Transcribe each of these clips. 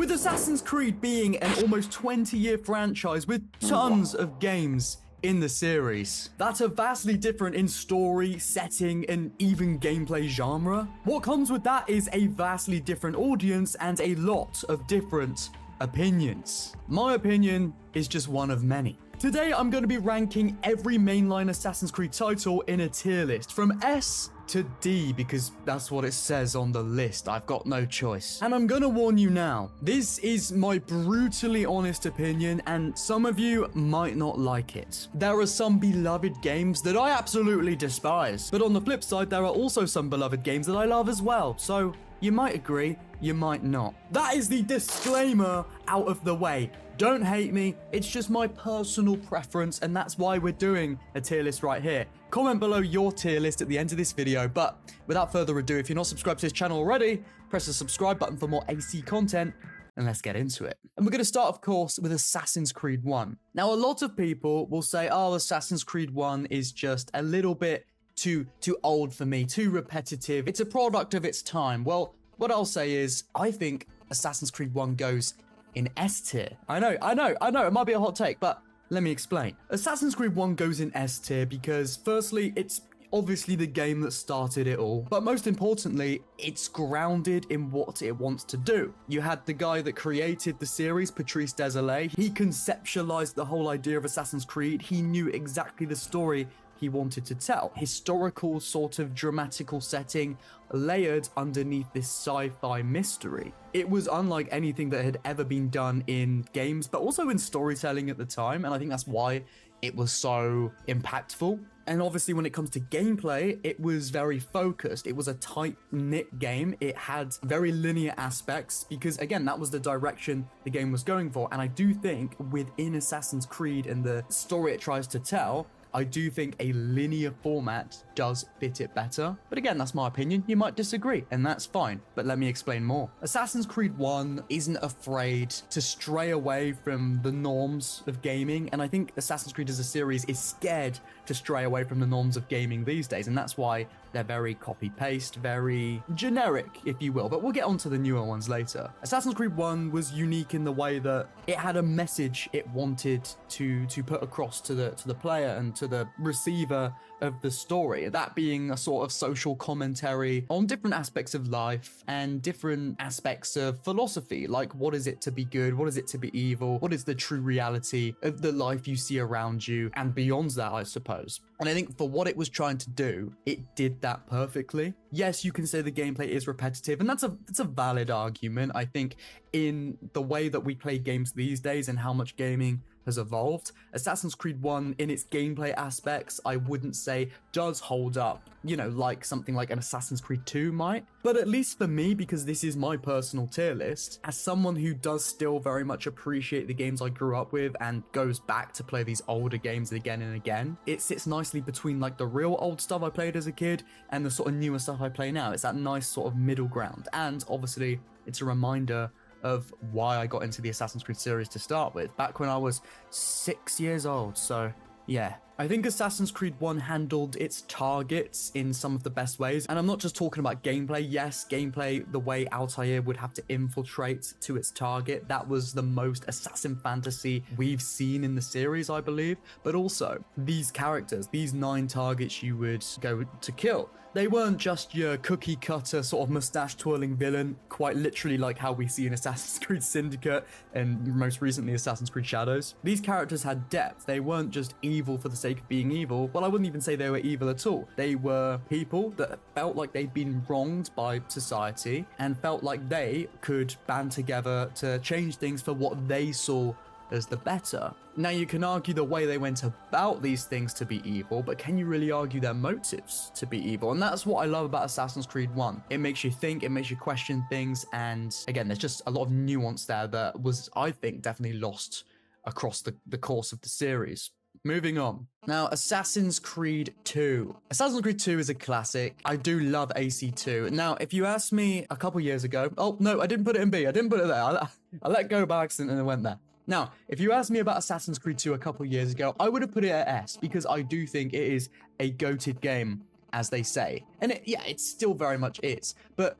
With Assassin's Creed being an almost 20-year franchise with tons of games in the series that are vastly different in story, setting, and even gameplay genre, what comes with that is a vastly different audience and a lot of different opinions. My opinion is just one of many. Today, I'm going to be ranking every mainline Assassin's Creed title in a tier list from S to D because that's what it says on the list. I've got no choice. And I'm going to warn you now, this is my brutally honest opinion and some of you might not like it. There are some beloved games that I absolutely despise, but on the flip side, there are also some beloved games that I love as well. So you might agree, you might not. That is the disclaimer out of the way. Don't hate me, it's just my personal preference and that's why we're doing a tier list right here. Comment below your tier list at the end of this video, but without further ado, if you're not subscribed to this channel already, press the subscribe button for more AC content and let's get into it. And we're going to start, of course, with Assassin's Creed 1. Now, a lot of people will say, oh, Assassin's Creed 1 is just a little bit too old for me, too repetitive. It's a product of its time. Well, what I'll say is, I think Assassin's Creed 1 goes in S tier. I know, it might be a hot take, but let me explain. Assassin's Creed 1 goes in S tier because firstly, it's obviously the game that started it all, but most importantly, it's grounded in what it wants to do. You had the guy that created the series, Patrice Désilets. He conceptualized the whole idea of Assassin's Creed. He knew exactly the story he wanted to tell. Historical sort of dramatical setting layered underneath this sci-fi mystery. It was unlike anything that had ever been done in games, but also in storytelling at the time, and I think that's why it was so impactful. And obviously when it comes to gameplay, it was very focused. It was a tight-knit game. It had very linear aspects because, again, that was the direction the game was going for. And I do think within Assassin's Creed and the story it tries to tell, I do think a linear format does fit it better. But again, that's my opinion. You might disagree, and that's fine. But let me explain more. Assassin's Creed 1 isn't afraid to stray away from the norms of gaming, and I think Assassin's Creed as a series is scared to stray away from the norms of gaming these days, and that's why they're very copy-paste, very generic, if you will, but we'll get onto the newer ones later. Assassin's Creed 1 was unique in the way that it had a message it wanted to put across to the player and to the receiver of the story, that being a sort of social commentary on different aspects of life and different aspects of philosophy, like what is it to be good, what is it to be evil, what is the true reality of the life you see around you, and beyond that, I suppose. And I think for what it was trying to do, it did that perfectly. Yes, you can say the gameplay is repetitive, and that's a valid argument. I think in the way that we play games these days and how much gaming has evolved, Assassin's Creed 1 in its gameplay aspects, I wouldn't say does hold up, you know, like something like an Assassin's Creed 2 might. But at least for me, because this is my personal tier list, as someone who does still very much appreciate the games I grew up with and goes back to play these older games again and again, it sits nicely between like the real old stuff I played as a kid and the sort of newer stuff I play now. It's that nice sort of middle ground. And obviously, it's a reminder of why I got into the Assassin's Creed series to start with, back when I was 6 years old, so yeah. I think Assassin's Creed 1 handled its targets in some of the best ways, and I'm not just talking about gameplay. Yes, gameplay, the way Altair would have to infiltrate to its target, that was the most assassin fantasy we've seen in the series, I believe, but also these characters, these 9 targets you would go to kill. They weren't just your cookie cutter sort of mustache twirling villain, quite literally like how we see in Assassin's Creed Syndicate and most recently Assassin's Creed Shadows. These characters had depth. They weren't just evil for the sake of being evil. Well, I wouldn't even say they were evil at all. They were people that felt like they'd been wronged by society and felt like they could band together to change things for what they saw as the better. Now, you can argue the way they went about these things to be evil, but can you really argue their motives to be evil? And that's what I love about Assassin's Creed 1. It makes you think, it makes you question things, and again, there's just a lot of nuance there that was, I think, definitely lost across the course of the series. Moving on. Now, Assassin's Creed 2. Assassin's Creed 2 is a classic. I do love AC2. Now, if you asked me a couple years ago... Oh, no, I didn't put it in B. I didn't put it there. I let go by accident and it went there. Now, if you asked me about Assassin's Creed 2 a couple years ago, I would have put it at S because I do think it is a goated game, as they say. And it still very much is. But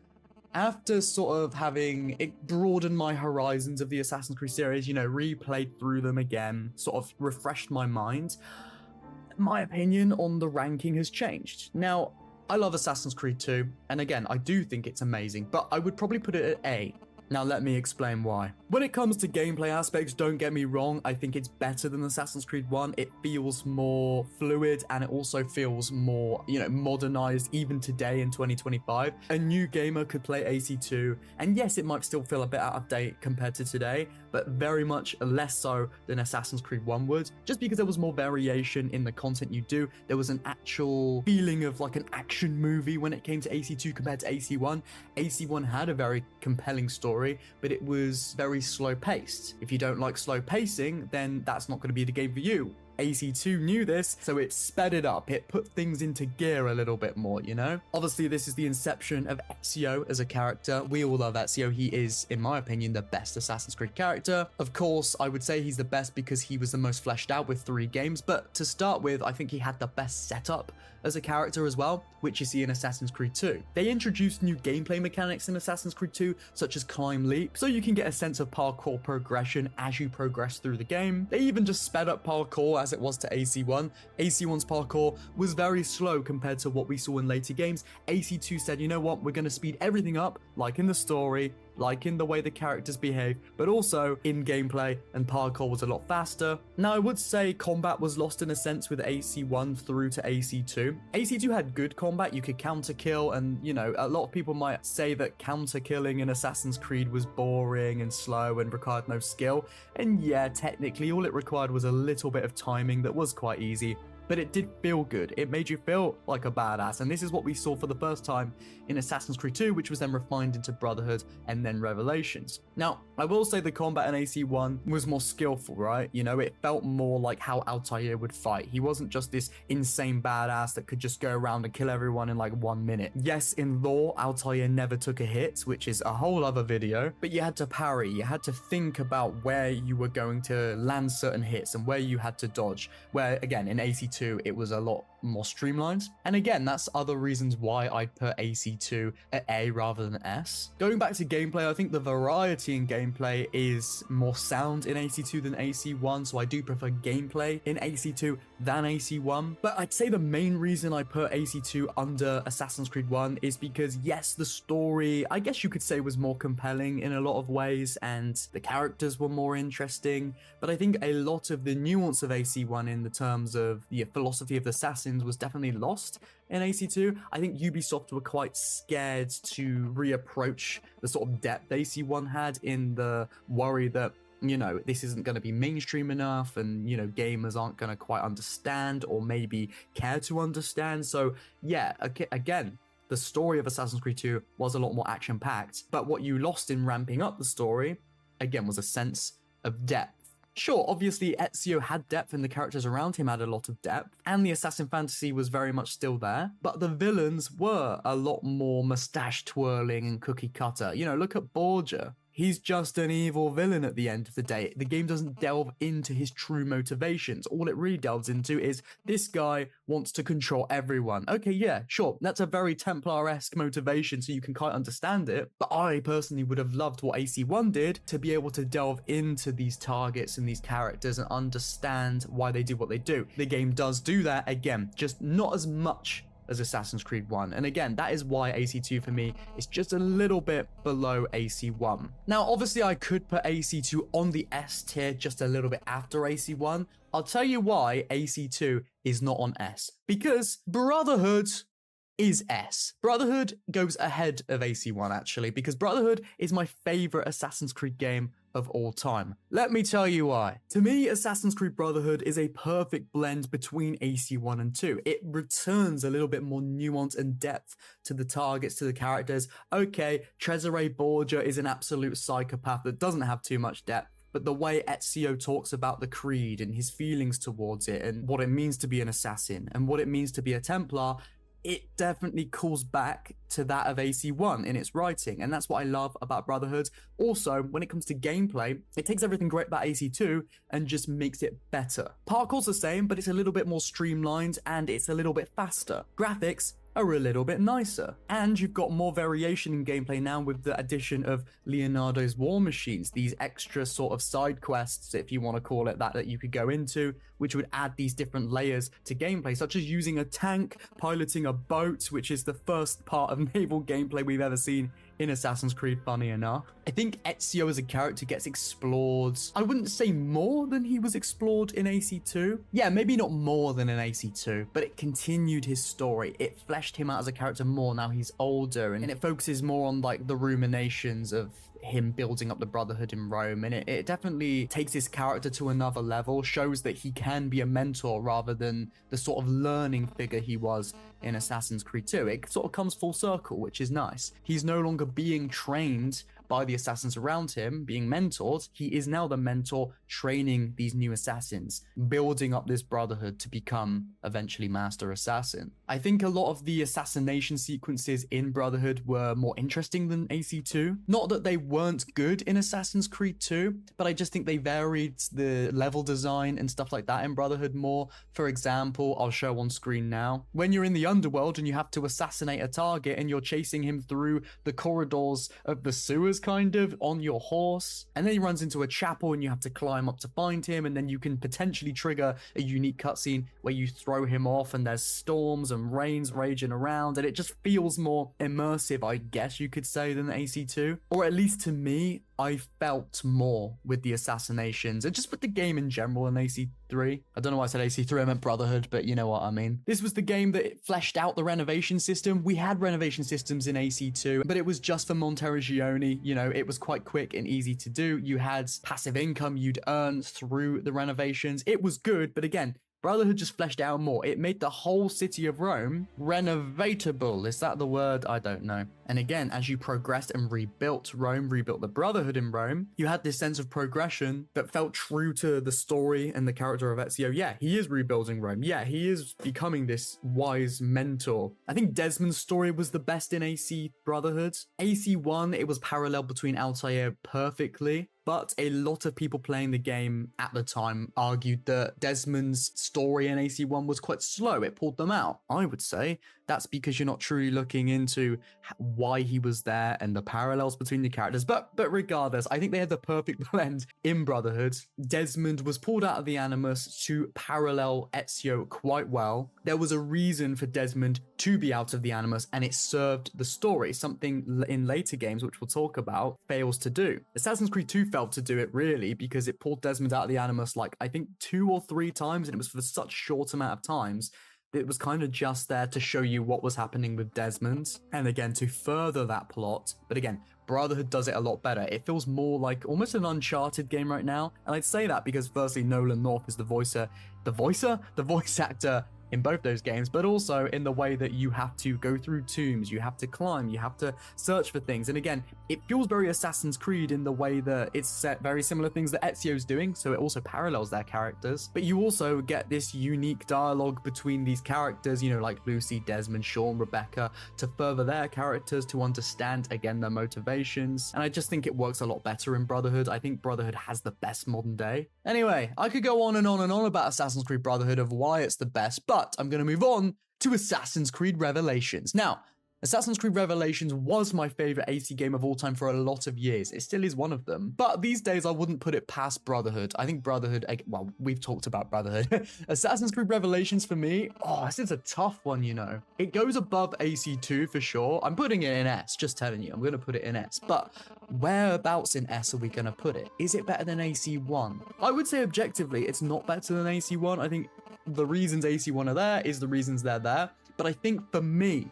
After sort of having it broadened my horizons of the Assassin's Creed series, you know, replayed through them again, sort of refreshed my mind, my opinion on the ranking has changed. Now, I love Assassin's Creed 2, and again, I do think it's amazing, but I would probably put it at A. Now let me explain why. When it comes to gameplay aspects, don't get me wrong, I think it's better than Assassin's Creed 1. It feels more fluid, and it also feels more, you know, modernized even today in 2025. A new gamer could play AC2, and yes, it might still feel a bit out of date compared to today, but very much less so than Assassin's Creed 1 would, just because there was more variation in the content you do. There was an actual feeling of like an action movie when it came to AC2 compared to AC1. AC1 had a very compelling story, but it was very slow paced. If you don't like slow pacing, then that's not going to be the game for you. AC2 knew this, so it sped it up. It put things into gear a little bit more, you know? Obviously, this is the inception of Ezio as a character. We all love Ezio. He is, in my opinion, the best Assassin's Creed character. Of course, I would say he's the best because he was the most fleshed out with 3 games, but to start with, I think he had the best setup as a character as well, which you see in Assassin's Creed 2. They introduced new gameplay mechanics in Assassin's Creed 2, such as climb leap, so you can get a sense of parkour progression as you progress through the game. They even just sped up parkour as it was to AC1. AC1's parkour was very slow compared to what we saw in later games. AC2 said, you know what, we're going to speed everything up, like in the story, like in the way the characters behave, but also in gameplay, and parkour was a lot faster. Now, I would say combat was lost in a sense with AC1 through to AC2. AC2 had good combat, you could counter kill, and you know, a lot of people might say that counter killing in Assassin's Creed was boring and slow and required no skill, and yeah, technically all it required was a little bit of timing that was quite easy. But it did feel good. It made you feel like a badass, and this is what we saw for the first time in Assassin's Creed 2, which was then refined into Brotherhood and then Revelations. Now, I will say the combat in AC1 was more skillful, right? You know, it felt more like how Altair would fight. He wasn't just this insane badass that could just go around and kill everyone in like 1 minute. Yes, in lore, Altair never took a hit, which is a whole other video, but you had to parry, you had to think about where you were going to land certain hits and where you had to dodge, where again, in AC2, it was a lot more streamlined. And again, that's other reasons why I'd put AC2 at A rather than S. Going back to gameplay, I think the variety in gameplay is more sound in AC2 than AC1, so I do prefer gameplay in AC2 than AC1. But I'd say the main reason I put AC2 under Assassin's Creed 1 is because, yes, the story, I guess you could say, was more compelling in a lot of ways, and the characters were more interesting, but I think a lot of the nuance of AC1 in the terms of the philosophy of the assassins was definitely lost in AC2. I think Ubisoft were quite scared to reapproach the sort of depth AC1 had, in the worry that, you know, this isn't going to be mainstream enough, and, you know, gamers aren't going to quite understand or maybe care to understand. So yeah, again, the story of Assassin's Creed 2 was a lot more action-packed, but what you lost in ramping up the story, again, was a sense of depth. Sure, obviously Ezio had depth and the characters around him had a lot of depth, and the assassin fantasy was very much still there, but the villains were a lot more mustache twirling and cookie cutter. You know, look at Borgia. He's just an evil villain at the end of the day. The game doesn't delve into his true motivations. All it really delves into is this guy wants to control everyone. Okay, yeah, sure, that's a very Templar-esque motivation, so you can quite understand it. But I personally would have loved what AC1 did, to be able to delve into these targets and these characters and understand why they do what they do. The game does do that, again, just not as much as Assassin's Creed 1. And again, that is why AC2 for me is just a little bit below AC1. Now, obviously I could put AC2 on the S tier just a little bit after AC1. I'll tell you why AC2 is not on S. Because Brotherhood is S. Brotherhood goes ahead of AC1 actually, because Brotherhood is my favorite Assassin's Creed game of all time. Let me tell you why. To me, Assassin's Creed Brotherhood is a perfect blend between AC1 and 2. It returns a little bit more nuance and depth to the targets, to the characters. Okay, Cesare Borgia is an absolute psychopath that doesn't have too much depth, but the way Ezio talks about the creed and his feelings towards it, and what it means to be an assassin and what it means to be a Templar, it definitely calls back to that of AC1 in its writing, and that's what I love about Brotherhood. Also, when it comes to gameplay, it takes everything great about AC2 and just makes it better. Parkour's the same, but it's a little bit more streamlined and it's a little bit faster. Graphics are a little bit nicer. And you've got more variation in gameplay now with the addition of Leonardo's War Machines, these extra sort of side quests, if you want to call it that you could go into, which would add these different layers to gameplay, such as using a tank, piloting a boat, which is the first part of naval gameplay we've ever seen in Assassin's Creed, funny enough. I think Ezio as a character gets explored, I wouldn't say more than he was explored in AC2. Yeah, maybe not more than in AC2, but it continued his story. It fleshed him out as a character more now he's older, and it focuses more on like the ruminations of him building up the Brotherhood in Rome, and it definitely takes his character to another level, shows that he can be a mentor rather than the sort of learning figure he was in Assassin's Creed 2. It sort of comes full circle, which is nice. He's no longer being trained by the assassins around him, being mentored. He is now the mentor training these new assassins, building up this Brotherhood to become eventually Master Assassin. I think a lot of the assassination sequences in Brotherhood were more interesting than AC2. Not that they weren't good in Assassin's Creed 2, but I just think they varied the level design and stuff like that in Brotherhood more. For example, I'll show on screen now. When you're in the underworld and you have to assassinate a target and you're chasing him through the corridors of the sewers, kind of, on your horse, and then he runs into a chapel and you have to climb up to find him, and then you can potentially trigger a unique cutscene where you throw him off and there's storms and rains raging around, and it just feels more immersive, I guess you could say, than AC2. Or at least to me, I felt more with the assassinations and just with the game in general in AC3. I don't know why I said AC3, I meant Brotherhood, but you know what I mean. This was the game that fleshed out the renovation system. We had renovation systems in AC2, but it was just for Monteriggioni. You know, it was quite quick and easy to do. You had passive income you'd earn through the renovations. It was good, but again, Brotherhood just fleshed out more. It made the whole city of Rome renovatable. Is that the word? I don't know. And again, as you progressed and rebuilt Rome, rebuilt the Brotherhood in Rome, you had this sense of progression that felt true to the story and the character of Ezio. Yeah, he is rebuilding Rome. Yeah, he is becoming this wise mentor. I think Desmond's story was the best in AC Brotherhood. AC1, it was parallel between Altair perfectly. But a lot of people playing the game at the time argued that Desmond's story in AC1 was quite slow. It pulled them out. I would say that's because you're not truly looking into why he was there and the parallels between the characters. But regardless, I think they had the perfect blend in Brotherhood. Desmond was pulled out of the Animus to parallel Ezio quite well. There was a reason for Desmond to be out of the Animus, and it served the story, something in later games, which we'll talk about, fails to do. Assassin's Creed 2 failed to do it really because it pulled Desmond out of the Animus like I think 2 or 3 times, and it was for such a short amount of times. It was kind of just there to show you what was happening with Desmond, and again to further that plot. But again, Brotherhood does it a lot better. It feels more like almost an Uncharted game right now, and I'd say that because firstly Nolan North is the voice actor in both those games, but also in the way that you have to go through tombs, you have to climb, you have to search for things. And again, it feels very Assassin's Creed in the way that it's set very similar things that Ezio's doing, so it also parallels their characters. But you also get this unique dialogue between these characters, you know, like Lucy, Desmond, Sean, Rebecca, to further their characters, to understand, again, their motivations. And I just think it works a lot better in Brotherhood. I think Brotherhood has the best modern day. Anyway, I could go on and on and on about Assassin's Creed Brotherhood of why it's the best, but I'm going to move on to Assassin's Creed Revelations. Now, Assassin's Creed Revelations was my favorite AC game of all time for a lot of years. It still is one of them. But these days, I wouldn't put it past Brotherhood. I think Brotherhood, well, we've talked about Brotherhood. Assassin's Creed Revelations for me, this is a tough one, you know. It goes above AC2 for sure. I'm putting it in S, just telling you. I'm going to put it in S. But whereabouts in S are we going to put it? Is it better than AC1? I would say objectively, it's not better than AC1. I think the reasons AC1 are there is the reasons they're there. But I think for me,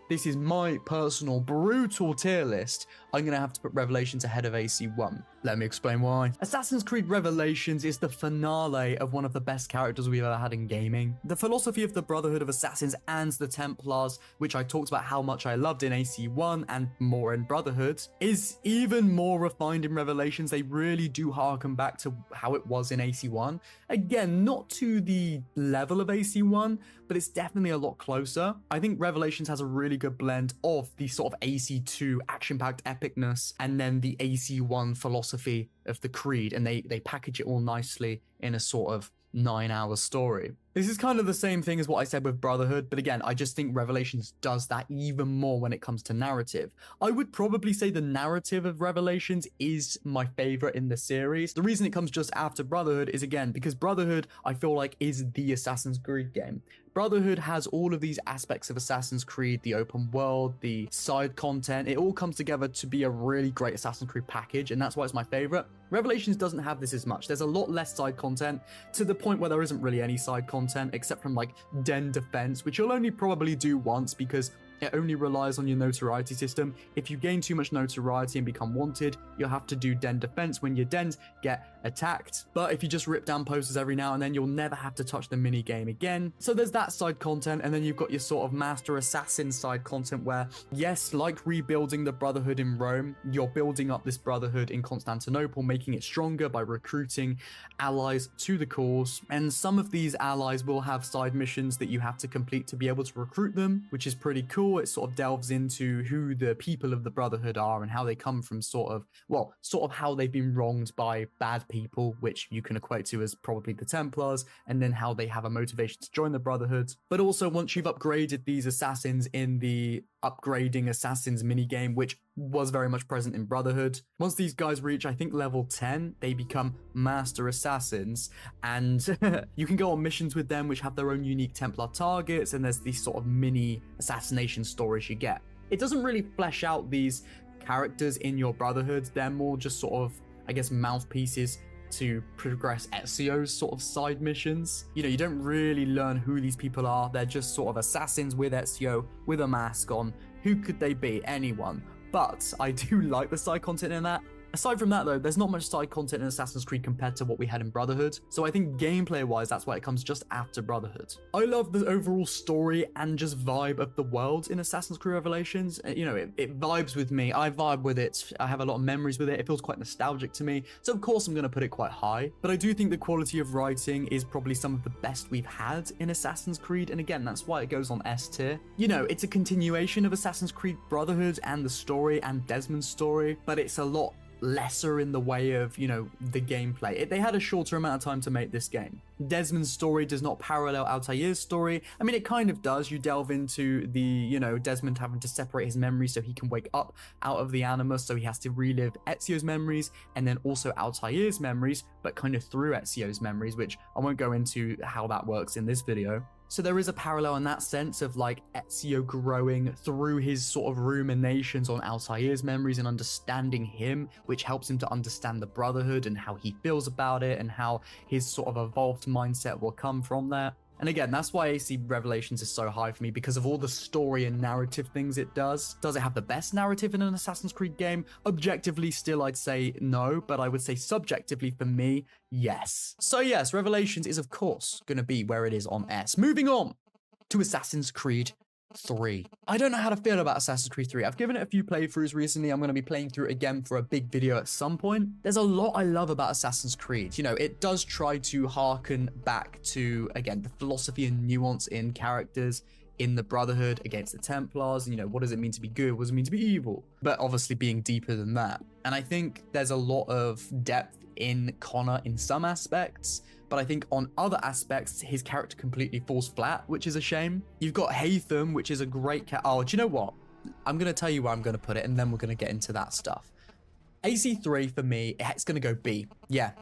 this is my personal brutal tier list. I'm going to have to put Revelations ahead of AC1. Let me explain why. Assassin's Creed Revelations is the finale of one of the best characters we've ever had in gaming. The philosophy of the Brotherhood of Assassins and the Templars, which I talked about how much I loved in AC1 and more in Brotherhood, is even more refined in Revelations. They really do harken back to how it was in AC1. Again, not to the level of AC1, but it's definitely a lot closer. I think Revelations has a really good blend of the sort of AC2 action-packed epicness and then the AC1 philosophy of the Creed, and they package it all nicely in a sort of 9-hour story. This is kind of the same thing as what I said with Brotherhood, but again, I just think Revelations does that even more when it comes to narrative. I would probably say the narrative of Revelations is my favorite in the series. The reason it comes just after Brotherhood is, again, because Brotherhood, I feel like, is the Assassin's Creed game. Brotherhood has all of these aspects of Assassin's Creed, the open world, the side content. It all comes together to be a really great Assassin's Creed package, and that's why it's my favorite. Revelations doesn't have this as much. There's a lot less side content, to the point where there isn't really any side content except from like den defense, which you'll only probably do once because it only relies on your notoriety system. If you gain too much notoriety and become wanted, you'll have to do den defense when your dens get attacked. But if you just rip down posters every now and then, you'll never have to touch the mini game again. So there's that side content, and then you've got your sort of master assassin side content where, yes, like rebuilding the Brotherhood in Rome, you're building up this Brotherhood in Constantinople, making it stronger by recruiting allies to the cause. And some of these allies will have side missions that you have to complete to be able to recruit them, which is pretty cool. It sort of delves into who the people of the Brotherhood are and how they come from sort of how they've been wronged by bad people, which you can equate to as probably the Templars, and then how they have a motivation to join the Brotherhood. But also, once you've upgraded these assassins in the upgrading assassins minigame, which was very much present in Brotherhood, once these guys reach, I think, level 10, they become master assassins, and you can go on missions with them which have their own unique Templar targets, and there's these sort of mini assassination stories you get. It doesn't really flesh out these characters in your Brotherhood. They're more just sort of, I guess, mouthpieces to progress Ezio's sort of side missions. You know, you don't really learn who these people are. They're just sort of assassins with Ezio, with a mask on. Who could they be? Anyone. But I do like the side content in that. Aside from that, though, there's not much side content in Assassin's Creed compared to what we had in Brotherhood, so I think gameplay-wise, that's why it comes just after Brotherhood. I love the overall story and just vibe of the world in Assassin's Creed Revelations. You know, it vibes with me. I vibe with it. I have a lot of memories with it. It feels quite nostalgic to me, so of course I'm going to put it quite high. But I do think the quality of writing is probably some of the best we've had in Assassin's Creed, and again, that's why it goes on S tier. You know, it's a continuation of Assassin's Creed Brotherhood and the story and Desmond's story, but it's a lot lesser in the way of, you know, the gameplay. They had a shorter amount of time to make this game. Desmond's story does not parallel Altair's story. I mean, it kind of does. You delve into the, you know, Desmond having to separate his memories so he can wake up out of the Animus, so he has to relive Ezio's memories and then also Altair's memories, but kind of through Ezio's memories, which I won't go into how that works in this video. So there is a parallel in that sense of like Ezio growing through his sort of ruminations on Altair's memories and understanding him, which helps him to understand the Brotherhood and how he feels about it and how his sort of evolved mindset will come from that. And again, that's why AC Revelations is so high for me, because of all the story and narrative things it does. Does it have the best narrative in an Assassin's Creed game? Objectively, still I'd say no, but I would say subjectively for me, yes. So yes, Revelations is of course going to be where it is on S. Moving on to Assassin's Creed 3. I don't know how to feel about Assassin's Creed 3. I've given it a few playthroughs recently. I'm going to be playing through it again for a big video at some point. There's a lot I love about Assassin's Creed. You know, it does try to harken back to, again, the philosophy and nuance in characters in the Brotherhood against the Templars. You know, what does it mean to be good? What does it mean to be evil? But obviously being deeper than that. And I think there's a lot of depth in Connor in some aspects, but I think on other aspects, his character completely falls flat, which is a shame. You've got Haytham, which is a great Oh, do you know what? I'm going to tell you where I'm going to put it, and then we're going to get into that stuff. AC3, for me, it's going to go B. Yeah,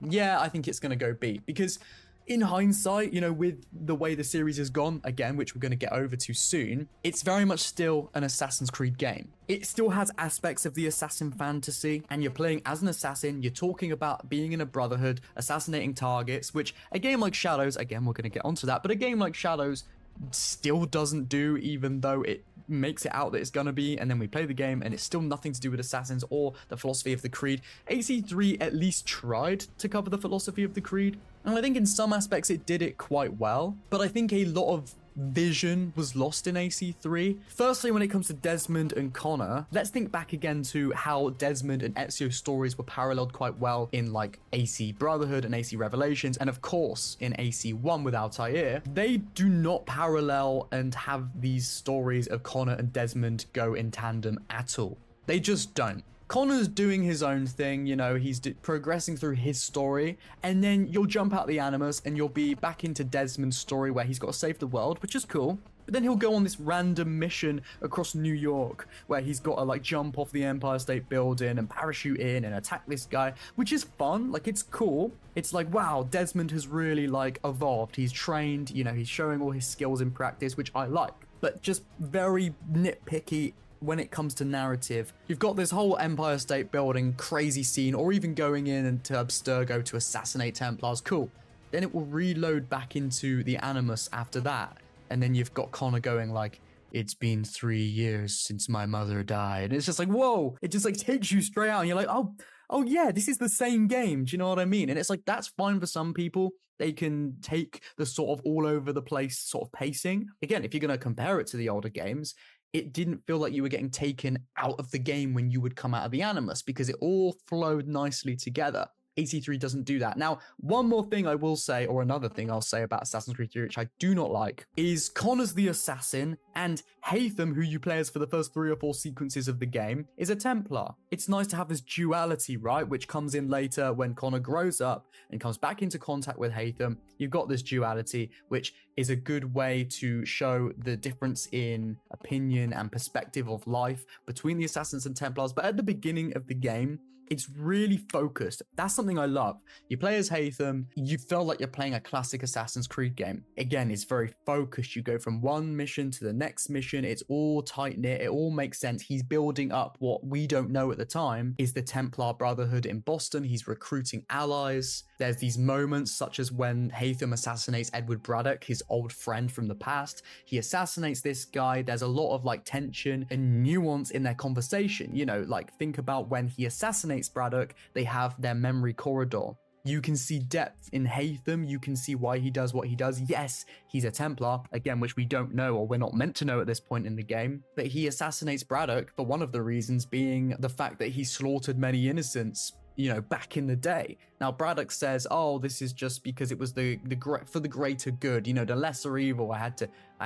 I think it's going to go B, because in hindsight, you know, with the way the series has gone, again, which we're going to get over to soon, it's very much still an Assassin's Creed game. It still has aspects of the assassin fantasy, and you're playing as an assassin, you're talking about being in a Brotherhood, assassinating targets, which a game like Shadows, again, we're going to get onto that, but a game like Shadows still doesn't do, even though it makes it out that it's gonna be, and then we play the game and it's still nothing to do with assassins or the philosophy of the creed. AC3 at least tried to cover the philosophy of the creed, and I think in some aspects it did it quite well, but I think a lot of vision was lost in AC3. Firstly, when it comes to Desmond and Connor, let's think back again to how Desmond and Ezio's stories were paralleled quite well in like AC Brotherhood and AC Revelations, and of course in AC1 with Altair. They do not parallel and have these stories of Connor and Desmond go in tandem at all. They just don't. Connor's doing his own thing, you know, he's progressing through his story, and then you'll jump out the Animus and you'll be back into Desmond's story where he's got to save the world, which is cool. But then he'll go on this random mission across New York where he's got to like jump off the Empire State Building and parachute in and attack this guy, which is fun. Like, it's cool. It's like, wow, Desmond has really like evolved. He's trained, you know, he's showing all his skills in practice, which I like. But just very nitpicky when it comes to narrative. You've got this whole Empire State Building crazy scene, or even going in and to Abstergo to assassinate Templars. Cool. Then it will reload back into the Animus after that. And then you've got Connor going like, it's been 3 years since my mother died. And it's just like, whoa, it just like takes you straight out and you're like, oh yeah, this is the same game. Do you know what I mean? And it's like, that's fine for some people. They can take the sort of all over the place sort of pacing. Again, if you're going to compare it to the older games, it didn't feel like you were getting taken out of the game when you would come out of the Animus because it all flowed nicely together. AC3 doesn't do that. Now, one more thing I will say, or another thing I'll say about Assassin's Creed 3, which I do not like, is Connor's the assassin, and Haytham, who you play as for the first 3 or 4 sequences of the game, is a Templar. It's nice to have this duality, right, which comes in later when Connor grows up and comes back into contact with Haytham. You've got this duality, which is a good way to show the difference in opinion and perspective of life between the Assassins and Templars. But at the beginning of the game, it's really focused. That's something I love. You play as Haytham, you feel like you're playing a classic Assassin's Creed game. Again, it's very focused. You go from one mission to the next mission. It's all tight-knit. It all makes sense. He's building up what we don't know at the time is the Templar Brotherhood in Boston. He's recruiting allies. There's these moments such as when Haytham assassinates Edward Braddock, his old friend from the past. He assassinates this guy. There's a lot of like tension and nuance in their conversation. You know, like think about when he assassinates Braddock, they have their memory corridor. You can see depth in Haytham. You can see why he does what he does. Yes, he's a Templar, again, which we don't know or we're not meant to know at this point in the game. But he assassinates Braddock for one of the reasons being the fact that he slaughtered many innocents, you know, back in the day. Now, Braddock says, oh, this is just because it was for the greater good, you know, the lesser evil. I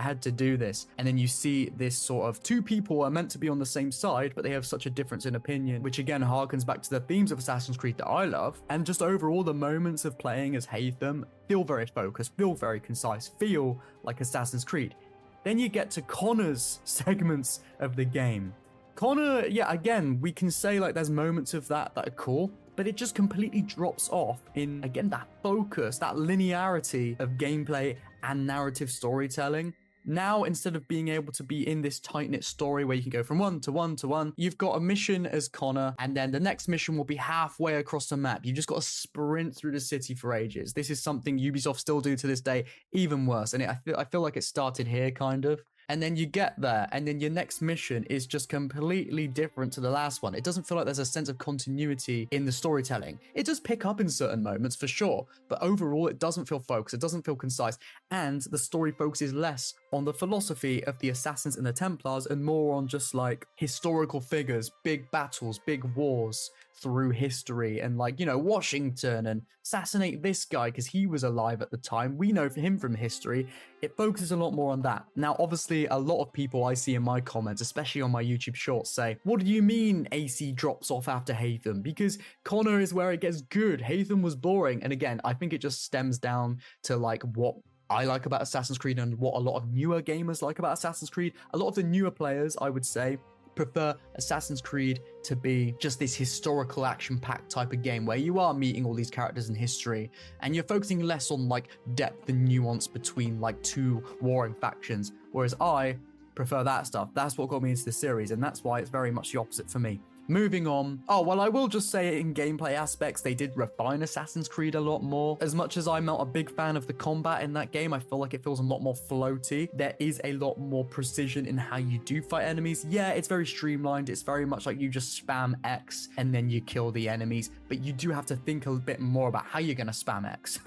had to do this. And then you see this sort of 2 people are meant to be on the same side, but they have such a difference in opinion, which again harkens back to the themes of Assassin's Creed that I love. And just overall, the moments of playing as Haytham feel very focused, feel very concise, feel like Assassin's Creed. Then you get to Connor's segments of the game. Connor, yeah, again, we can say like there's moments of that are cool, but it just completely drops off in, again, that focus, that linearity of gameplay and narrative storytelling. Now, instead of being able to be in this tight-knit story where you can go from one to one to one, you've got a mission as Connor, and then the next mission will be halfway across the map. You've just got to sprint through the city for ages. This is something Ubisoft still do to this day, even worse. And I feel like it started here, kind of. And then you get there, and then your next mission is just completely different to the last one. It doesn't feel like there's a sense of continuity in the storytelling. It does pick up in certain moments, for sure, but overall, it doesn't feel focused, it doesn't feel concise, and the story focuses less on the philosophy of the Assassins and the Templars and more on just, like, historical figures, big battles, big wars through history, and like, you know, Washington, and assassinate this guy because he was alive at the time. We know him from history. It focuses a lot more on that. Now, obviously, a lot of people I see in my comments, especially on my YouTube shorts, say, what do you mean AC drops off after Haytham? Because Connor is where it gets good. Haytham was boring. And again, I think it just stems down to like what I like about Assassin's Creed and what a lot of newer gamers like about Assassin's Creed. A lot of the newer players, I would say, prefer Assassin's Creed to be just this historical action-packed type of game where you are meeting all these characters in history and you're focusing less on like depth and nuance between like 2 warring factions, whereas I prefer that stuff. That's what got me into the series, and that's why it's very much the opposite for me. Moving on. Oh, well, I will just say in gameplay aspects, they did refine Assassin's Creed a lot more. As much as I'm not a big fan of the combat in that game, I feel like it feels a lot more floaty. There is a lot more precision in how you do fight enemies. Yeah, it's very streamlined. It's very much like you just spam X and then you kill the enemies, but you do have to think a bit more about how you're going to spam X,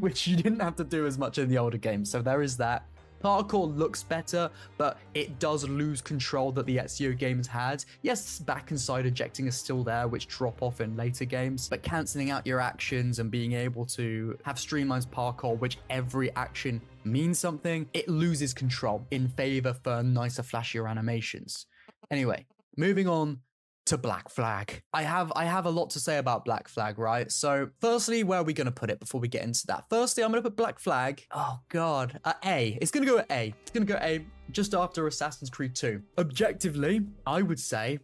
which you didn't have to do as much in the older games. So there is that. Parkour looks better, but it does lose control that the Ezio games had. Yes, back and side ejecting is still there, which drop off in later games, but cancelling out your actions and being able to have streamlined parkour, which every action means something, it loses control in favor for nicer, flashier animations. Anyway, moving on to Black Flag. I have a lot to say about Black Flag, right? So firstly, where are we going to put it before we get into that? Firstly, I'm going to put Black Flag, oh god, at A. It's going to go at A. It's going to go A just after Assassin's Creed 2. Objectively, I would say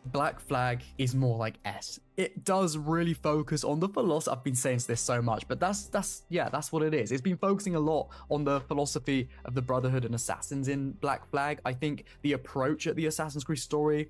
Black Flag is more like S. It does really focus on the philosophy. I've been saying this so much, but that's what it is. It's been focusing a lot on the philosophy of the Brotherhood and Assassins in Black Flag. I think the approach at the Assassin's Creed story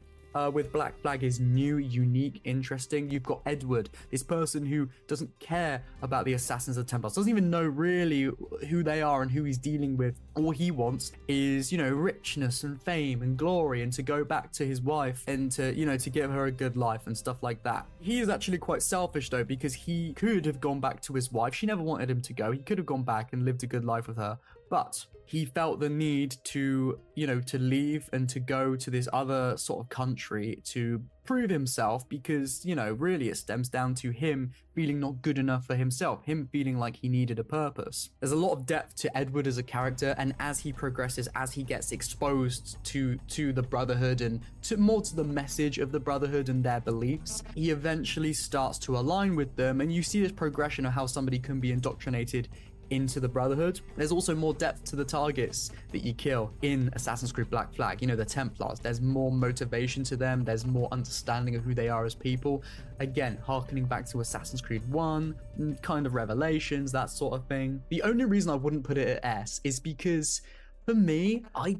with Black Flag is new, unique, interesting. You've got Edward, this person who doesn't care about the Assassins and Templars, doesn't even know really who they are and who he's dealing with. All he wants is, you know, richness and fame and glory, and to go back to his wife and to, you know, to give her a good life and stuff like that. He is actually quite selfish though, because he could have gone back to his wife. She never wanted him to go. He could have gone back and lived a good life with her, but he felt the need to, you know, to leave and to go to this other sort of country to prove himself, because, you know, really it stems down to him feeling not good enough for himself, him feeling like he needed a purpose. There's a lot of depth to Edward as a character, and as he progresses, as he gets exposed to the Brotherhood and more to the message of the Brotherhood and their beliefs, he eventually starts to align with them, and you see this progression of how somebody can be indoctrinated into the Brotherhood. There's also more depth to the targets that you kill in Assassin's Creed Black Flag. You know, the Templars, there's more motivation to them, there's more understanding of who they are as people. Again, harkening back to Assassin's Creed 1, kind of Revelations, that sort of thing. The only reason I wouldn't put it at S is because for me, I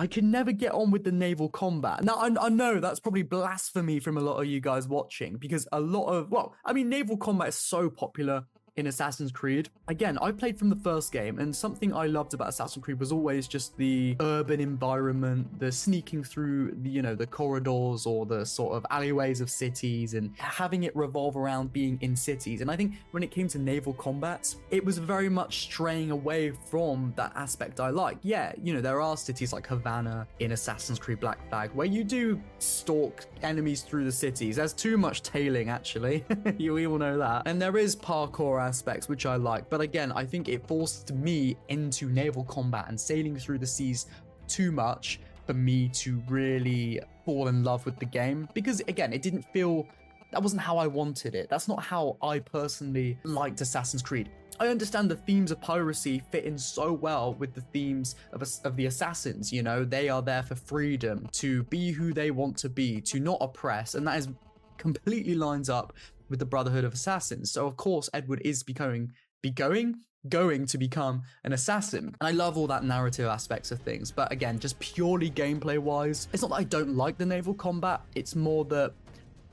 can never get on with the naval combat. Now, I know that's probably blasphemy from a lot of you guys watching, because a lot of, well, I mean, naval combat is so popular in Assassin's Creed. Again, I played from the first game, and something I loved about Assassin's Creed was always just the urban environment, the sneaking through the, you know, the corridors or the sort of alleyways of cities, and having it revolve around being in cities. And I think when it came to naval combat, it was very much straying away from that aspect I like. Yeah, you know, there are cities like Havana in Assassin's Creed Black Flag where you do stalk enemies through the cities. There's too much tailing, actually. You all know that. And there is parkour aspects, which I like, but again, I think it forced me into naval combat and sailing through the seas too much for me to really fall in love with the game, because again, it didn't feel, that wasn't how I wanted it. That's not how I personally liked Assassin's Creed. I understand the themes of piracy fit in so well with the themes of the assassins. You know, they are there for freedom, to be who they want to be, to not oppress, and that is completely lines up with the Brotherhood of Assassins. So of course Edward is going to become an assassin. And I love all that narrative aspects of things. But again, just purely gameplay wise, it's not that I don't like the naval combat, it's more that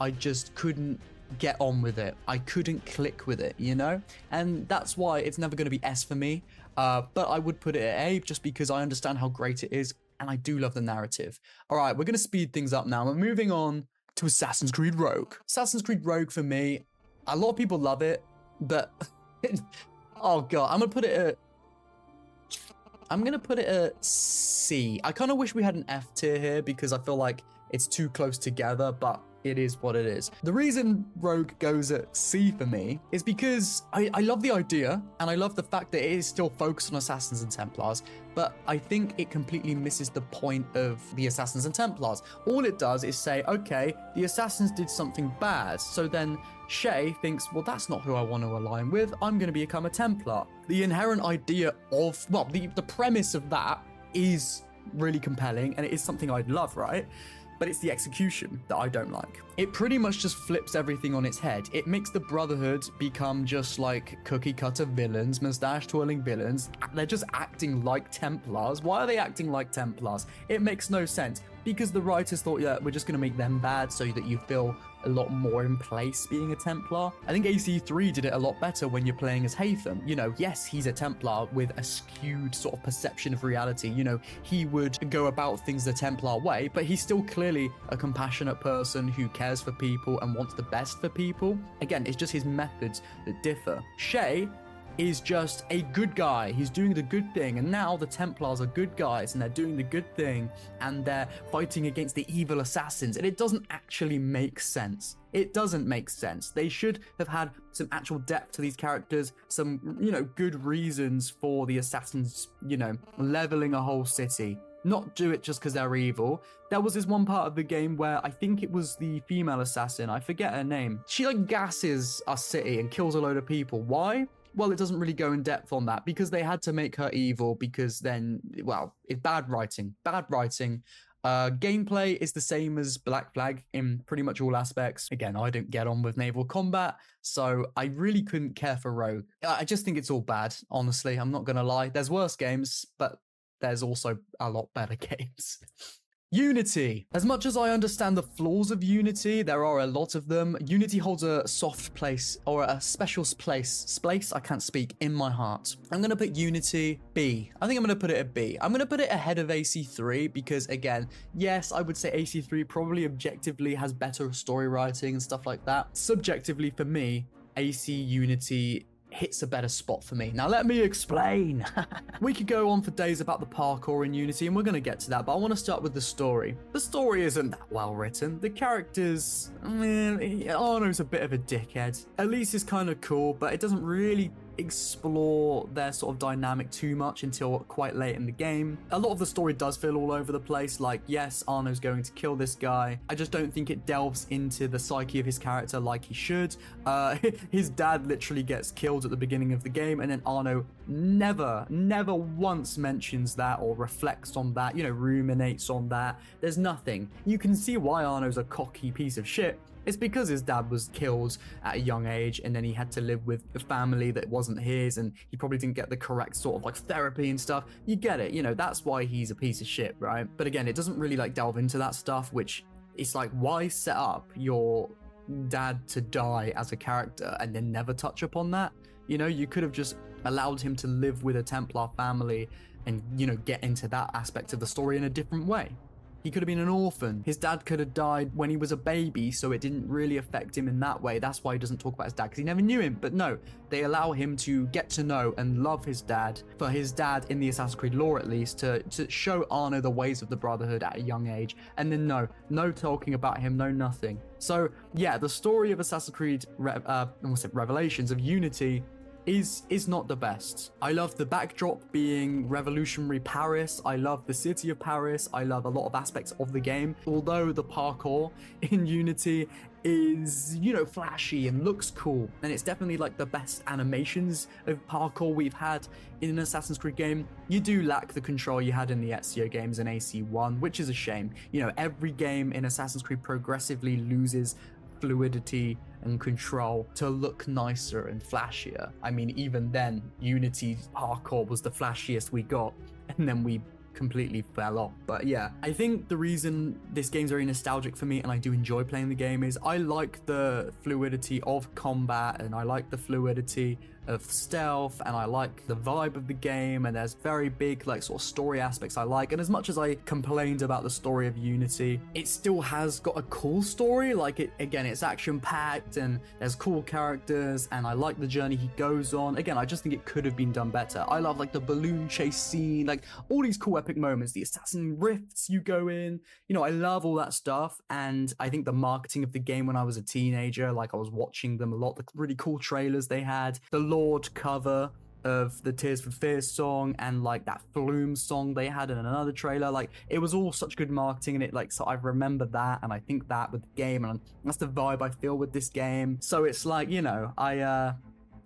I just couldn't get on with it. I couldn't click with it, you know? And that's why it's never going to be S for me. But I would put it at A, just because I understand how great it is, and I do love the narrative. All right, we're going to speed things up now. We're moving on to Assassin's Creed Rogue. Assassin's Creed Rogue, for me, a lot of people love it, but oh god, I'm gonna put it at C. I kind of wish we had an F tier here, because I feel like it's too close together, but it is what it is. The reason Rogue goes at C for me is because I love the idea, and I love the fact that it is still focused on Assassins and Templars, but I think it completely misses the point of the Assassins and Templars. All it does is say, okay, the Assassins did something bad, so then Shay thinks, well, that's not who I want to align with, I'm going to become a Templar. The inherent idea of, well, the premise of that is really compelling, and it is something I'd love, right? But it's the execution that I don't like. It pretty much just flips everything on its head. It makes the Brotherhood become just like cookie cutter villains, mustache twirling villains. They're just acting like Templars. Why are they acting like Templars? It makes no sense, because the writers thought, yeah, we're just gonna make them bad so that you feel a lot more in place being a Templar. I think AC3 did it a lot better when you're playing as Haytham. You know, yes, he's a Templar with a skewed sort of perception of reality. You know, he would go about things the Templar way, but he's still clearly a compassionate person who cares for people and wants the best for people. Again, it's just his methods that differ. Shay is just a good guy. He's doing the good thing, and now the Templars are good guys, and they're doing the good thing, and they're fighting against the evil assassins, and it doesn't actually make sense. It doesn't make sense. They should have had some actual depth to these characters, some, you know, good reasons for the assassins, you know, leveling a whole city. not do it just because they're evil. There was this one part of the game where I think it was the female assassin, I forget her name. She like gasses a city and kills a load of people. Why? Well, it doesn't really go in depth on that because they had to make her evil because then, well, it's bad writing. Bad writing. Gameplay is the same as Black Flag in pretty much all aspects. Again, I don't get on with naval combat, so I really couldn't care for Rogue. I just think it's all bad, honestly. I'm not going to lie. There's worse games, but there's also a lot better games. Unity. As much as I understand the flaws of Unity, there are a lot of them. Unity holds a soft place, or a special place, I can't speak, in my heart. I'm going to put Unity B. I think I'm going to put it at B. I'm going to put it ahead of AC3 because, again, yes, I would say AC3 probably objectively has better story writing and stuff like that. Subjectively, for me, AC Unity hits a better spot for me. Now let me explain. We could go on for days about the parkour in Unity, and we're going to get to that, but I want to start with the story. The story isn't that well written. The characters, Arno's a bit of a dickhead. Elise is kind of cool, but it doesn't really explore their sort of dynamic too much until quite late in the game. A lot of the story does feel all over the place, like, yes, Arno's going to kill this guy. I just don't think it delves into the psyche of his character like he should. His dad literally gets killed at the beginning of the game, and then Arno never once mentions that or reflects on that, ruminates on that. There's nothing. You can see why Arno's a cocky piece of shit. It's because his dad was killed at a young age, and then he had to live with a family that wasn't his, and he probably didn't get the correct sort of like therapy and stuff. You get it, that's why he's a piece of shit, right? But again, it doesn't really like delve into that stuff, which is like, why set up your dad to die as a character and then never touch upon that? You could have just allowed him to live with a Templar family and, get into that aspect of the story in a different way. He could have been an orphan. His dad could have died when he was a baby, so it didn't really affect him in that way. That's why he doesn't talk about his dad, because he never knew him. But no, they allow him to get to know and love his dad, for his dad, in the Assassin's Creed lore at least, to show Arno the ways of the Brotherhood at a young age. And then no talking about him, no nothing. So yeah, the story of Assassin's Creed Revelations of Unity is not the best. I love the backdrop being revolutionary Paris. I love the city of Paris. I love a lot of aspects of the game. Although the parkour in Unity is, flashy and looks cool. And it's definitely like the best animations of parkour we've had in an Assassin's Creed game. You do lack the control you had in the Ezio games in AC1, which is a shame. Every game in Assassin's Creed progressively loses fluidity and control to look nicer and flashier. I mean, even then, Unity's parkour was the flashiest we got, and then we completely fell off. But yeah, I think the reason this game's very nostalgic for me and I do enjoy playing the game is I like the fluidity of combat, and I like the fluidity of stealth, and I like the vibe of the game, and there's very big like sort of story aspects I like. And as much as I complained about the story of Unity, it still has got a cool story. Like, it's action packed and there's cool characters, and I like the journey he goes on. Again, I just think it could have been done better. I love like the balloon chase scene, like all these cool epic moments, the assassin rifts you go in, I love all that stuff. And I think the marketing of the game when I was a teenager, like I was watching them a lot, the really cool trailers they had, the Lord cover of the Tears for Fears song, and like that Flume song they had in another trailer, like it was all such good marketing, and so I remember that, and I think that with the game, and that's the vibe I feel with this game. So it's like,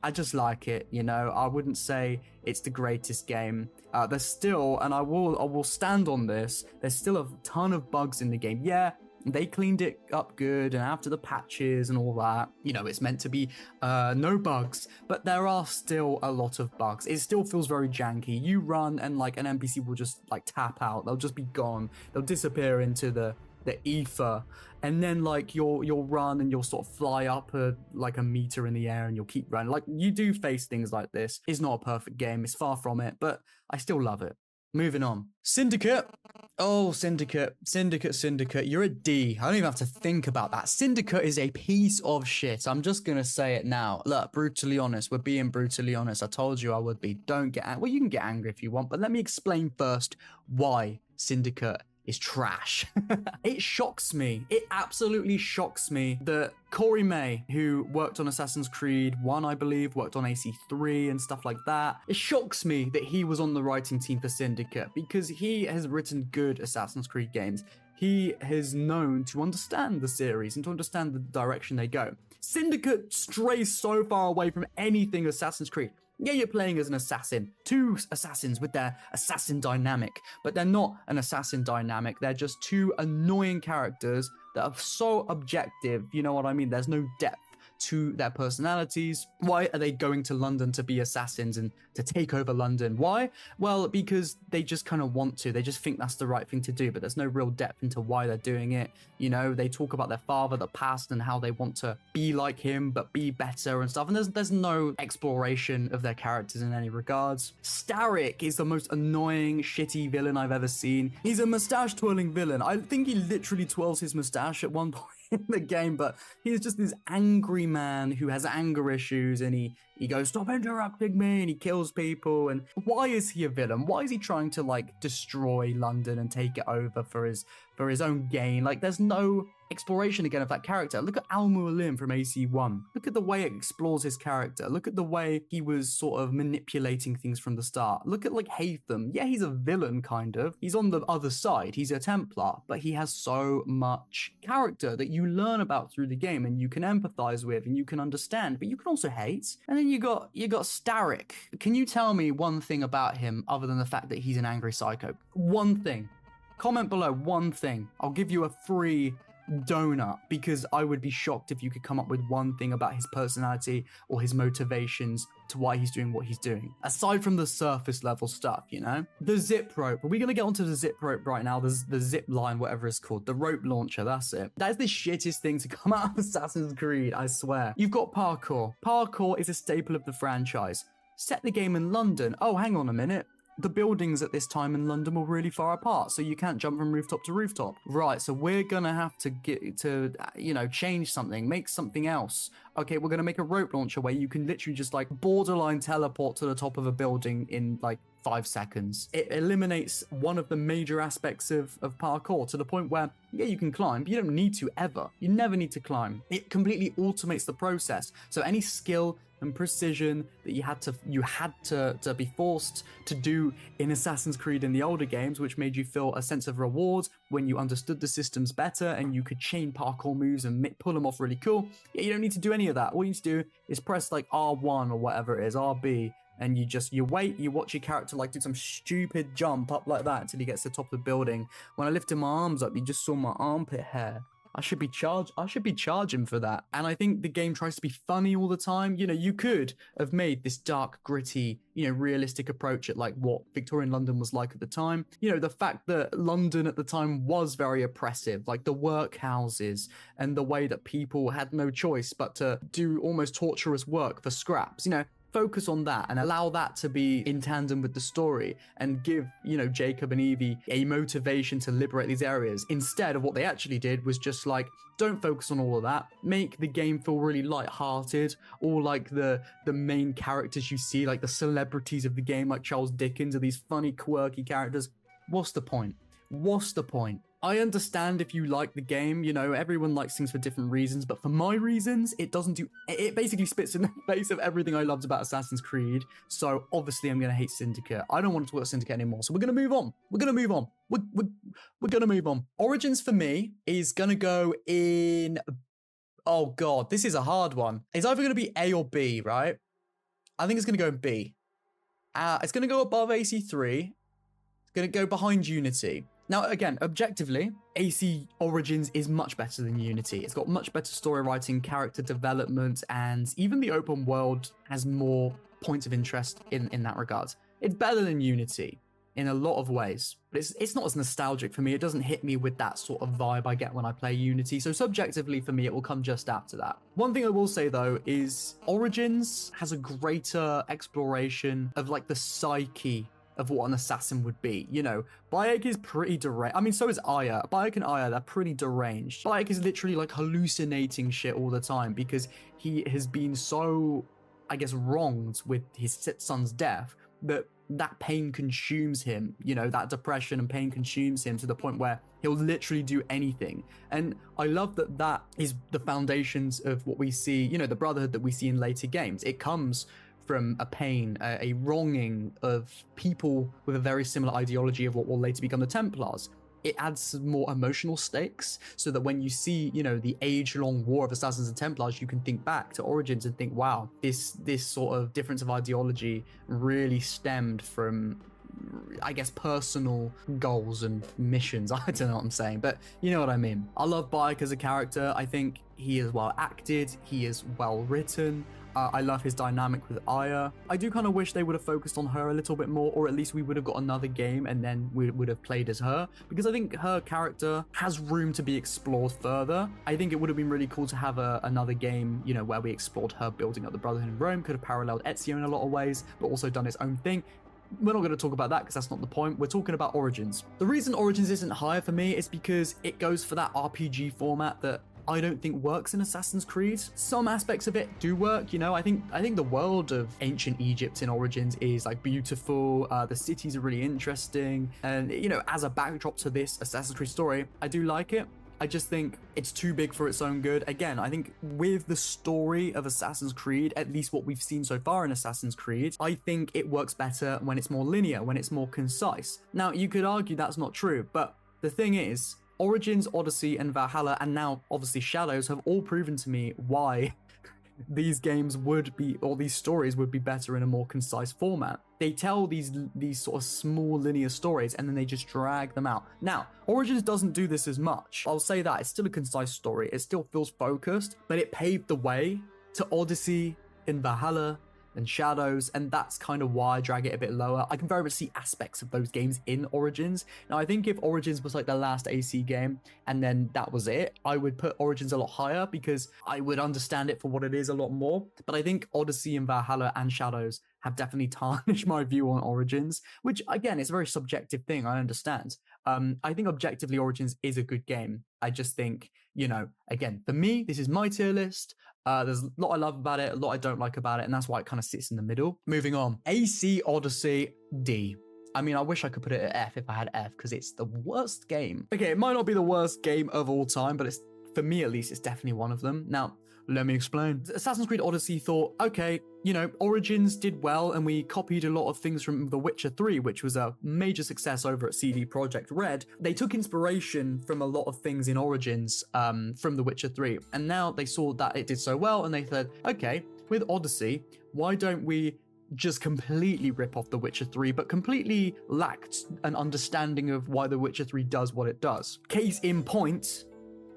I just like it, I wouldn't say it's the greatest game. There's still, and I will stand on this, there's still a ton of bugs in the game. Yeah, they cleaned it up good, and after the patches and all that, it's meant to be no bugs, but there are still a lot of bugs. It still feels very janky. You run and like an NPC will just like tap out. They'll just be gone. They'll disappear into the ether, and then like you'll run and you'll sort of fly up like a meter in the air, and you'll keep running. Like, you do face things like this. It's not a perfect game. It's far from it, but I still love it. Moving on. Syndicate. Oh, Syndicate. You're a D. I don't even have to think about that. Syndicate is a piece of shit. I'm just going to say it now. Look, brutally honest. We're being brutally honest. I told you I would be. Don't get angry. Well, you can get angry if you want, but let me explain first why Syndicate is trash. It shocks me. It absolutely shocks me that Corey May, who worked on Assassin's Creed 1, I believe, worked on AC3 and stuff like that, it shocks me that he was on the writing team for Syndicate, because he has written good Assassin's Creed games. He is known to understand the series and to understand the direction they go. Syndicate strays so far away from anything Assassin's Creed. Yeah, you're playing as an assassin. Two assassins with their assassin dynamic, but they're not an assassin dynamic. They're just two annoying characters that are so objective. You know what I mean? There's no depth to their personalities. Why are they going to London to be assassins and to take over London? Why? Well, because they just kind of want to. They just think that's the right thing to do, but there's no real depth into why they're doing it. You know, they talk about their father, the past, and how they want to be like him, but be better and stuff. And there's no exploration of their characters in any regards. Starrick is the most annoying, shitty villain I've ever seen. He's a mustache twirling villain. I think he literally twirls his mustache at one point in the game, but he's just this angry man who has anger issues, and he goes, "Stop interrupting me," and he kills people. And why is he a villain? Why is he trying to like destroy London and take it over for his own gain? Like, there's no exploration again of that character. Look at Al-Mualim from AC1. Look at the way it explores his character. Look at the way he was sort of manipulating things from the start. Look at like Haytham. Yeah, he's a villain kind of. He's on the other side. He's a Templar, but he has so much character that you learn about through the game and you can empathize with and you can understand, but you can also hate. And then you got Starrick. Can you tell me one thing about him other than the fact that he's an angry psycho? One thing. Comment below one thing. I'll give you a free donut, because I would be shocked if you could come up with one thing about his personality or his motivations to why he's doing what he's doing, aside from the surface level stuff, you know? The zip rope. Are we gonna get onto the zip rope right now? The zip line, whatever it's called. The rope launcher, that's it. That is the shittest thing to come out of Assassin's Creed, I swear. You've got parkour. Parkour is a staple of the franchise. Set the game in London. Oh, hang on a minute. The buildings at this time in London were really far apart, so you can't jump from rooftop to rooftop. Right, so we're gonna have to get to, change something, make something else. Okay, we're gonna make a rope launcher where you can literally just like borderline teleport to the top of a building in like 5 seconds. It eliminates one of the major aspects of parkour to the point where, yeah, you can climb, but you don't need to ever. You never need to climb. It completely automates the process. So any skill and precision that you had to be forced to do in Assassin's Creed in the older games, which made you feel a sense of reward when you understood the systems better and you could chain parkour moves and pull them off really cool. Yeah, you don't need to do any of that. All you need to do is press like R1 or whatever it is, RB, and you wait, you watch your character like do some stupid jump up like that until he gets to the top of the building. When I lifted my arms up, you just saw my armpit hair. I should be charging for that. And I think the game tries to be funny all the time. You know, you could have made this dark, gritty, realistic approach at like what Victorian London was like at the time. You know, the fact that London at the time was very oppressive, like the workhouses and the way that people had no choice but to do almost torturous work for scraps, focus on that and allow that to be in tandem with the story and give, Jacob and Evie a motivation to liberate these areas. Instead of what they actually did was just like, don't focus on all of that. Make the game feel really light-hearted. All like the main characters you see, like the celebrities of the game, like Charles Dickens, are these funny, quirky characters. What's the point? What's the point? I understand if you like the game, everyone likes things for different reasons, but for my reasons, it basically spits in the face of everything I loved about Assassin's Creed, so obviously I'm going to hate Syndicate. I don't want to talk about Syndicate anymore, so we're going to move on. We're going to move on. Origins for me is going to go in... Oh god, this is a hard one. It's either going to be A or B, right? I think it's going to go in B. It's going to go above AC3. It's going to go behind Unity. Now, again, objectively, AC Origins is much better than Unity. It's got much better story writing, character development, and even the open world has more points of interest in that regard. It's better than Unity in a lot of ways, but it's not as nostalgic for me. It doesn't hit me with that sort of vibe I get when I play Unity. So subjectively, for me, it will come just after that. One thing I will say, though, is Origins has a greater exploration of like the psyche of what an assassin would be. Bayek is pretty deranged. I mean, so is Aya. Bayek and Aya, they're pretty deranged. Bayek is literally like hallucinating shit all the time because he has been so, I guess, wronged with his son's death that pain consumes him, you know, that depression and pain consumes him to the point where he'll literally do anything. And I love that that is the foundations of what we see, you know, the Brotherhood that we see in later games. It comes from a pain, a wronging of people with a very similar ideology of what will later become the Templars. It adds some more emotional stakes so that when you see, you know, the age-long war of Assassins and Templars, you can think back to Origins and think, wow, this sort of difference of ideology really stemmed from, I guess, personal goals and missions. I don't know what I'm saying, but you know what I mean. I love Bayek as a character. I think he is well acted, he is well written. I love his dynamic with Aya. I do kind of wish they would have focused on her a little bit more, or at least we would have got another game and then we would have played as her, because I think her character has room to be explored further. I think it would have been really cool to have another game, you know, where we explored her building up the Brotherhood in Rome. Could have paralleled Ezio in a lot of ways, but also done its own thing. We're not going to talk about that because that's not the point. We're talking about Origins. The reason Origins isn't higher for me is because it goes for that RPG format that I don't think works in Assassin's Creed. Some aspects of it do work, you know. I think the world of ancient Egypt in Origins is like beautiful. The cities are really interesting, and you know, as a backdrop to this Assassin's Creed story, I do like it. I just think it's too big for its own good. Again, I think with the story of Assassin's Creed, at least what we've seen so far in Assassin's Creed, I think it works better when it's more linear, when it's more concise. Now, you could argue that's not true, but the thing is, Origins, Odyssey, and Valhalla, and now obviously Shadows, have all proven to me why these games would be, or these stories would be better in a more concise format. They tell these sort of small linear stories and then they just drag them out. Now, Origins doesn't do this as much. I'll say that. It's still a concise story. It still feels focused, but it paved the way to Odyssey in Valhalla and Shadows, and that's kind of why I drag it a bit lower. I can very much see aspects of those games in Origins. Now, I think if Origins was like the last AC game and then that was it, I would put Origins a lot higher because I would understand it for what it is a lot more. But I think Odyssey and Valhalla and Shadows have definitely tarnished my view on Origins, which again, it's a very subjective thing, I understand. I think objectively Origins is a good game. I just think, you know, again, for me, this is my tier list. There's a lot I love about it, a lot I don't like about it, and that's why it kind of sits in the middle. Moving on. AC Odyssey, D. I mean, I wish I could put it at F if I had F, because it's the worst game. Okay, it might not be the worst game of all time, but it's, for me at least, it's definitely one of them. Now, let me explain. Assassin's Creed Odyssey thought, okay, you know, Origins did well, and we copied a lot of things from The Witcher 3, which was a major success over at CD Projekt Red. They took inspiration from a lot of things in Origins from The Witcher 3, and now they saw that it did so well, and they said, okay, with Odyssey, why don't we just completely rip off The Witcher 3, but completely lacked an understanding of why The Witcher 3 does what it does. Case in point,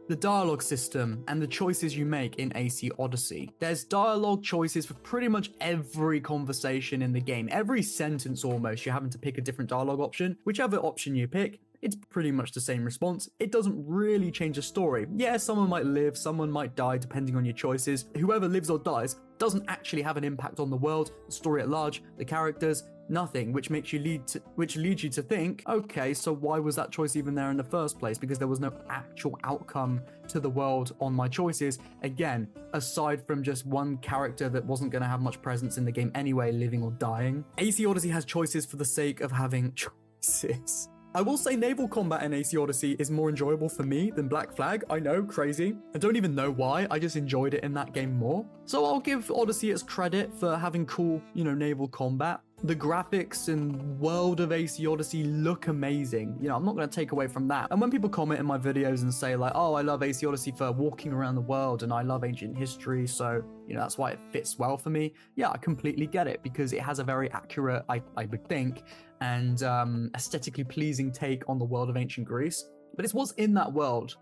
the dialogue system and the choices you make in AC Odyssey. There's dialogue choices for pretty much every conversation in the game. Every sentence almost, you're having to pick a different dialogue option. Whichever option you pick, it's pretty much the same response. It doesn't really change the story. Yeah, someone might live, someone might die depending on your choices. Whoever lives or dies doesn't actually have an impact on the world, the story at large, the characters, nothing, which leads you to think, okay, so why was that choice even there in the first place? Because there was no actual outcome to the world on my choices. Again, aside from just one character that wasn't going to have much presence in the game anyway, living or dying. AC Odyssey has choices for the sake of having choices. I will say naval combat in AC Odyssey is more enjoyable for me than Black Flag. I know, crazy. I don't even know why, I just enjoyed it in that game more. So I'll give Odyssey its credit for having cool, you know, naval combat. The graphics and world of AC Odyssey look amazing. You know, I'm not going to take away from that. And when people comment in my videos and say like, oh, I love AC Odyssey for walking around the world and I love ancient history, so, you know, that's why it fits well for me. Yeah, I completely get it because it has a very accurate, I would think, and aesthetically pleasing take on the world of ancient Greece. But it's what's in that world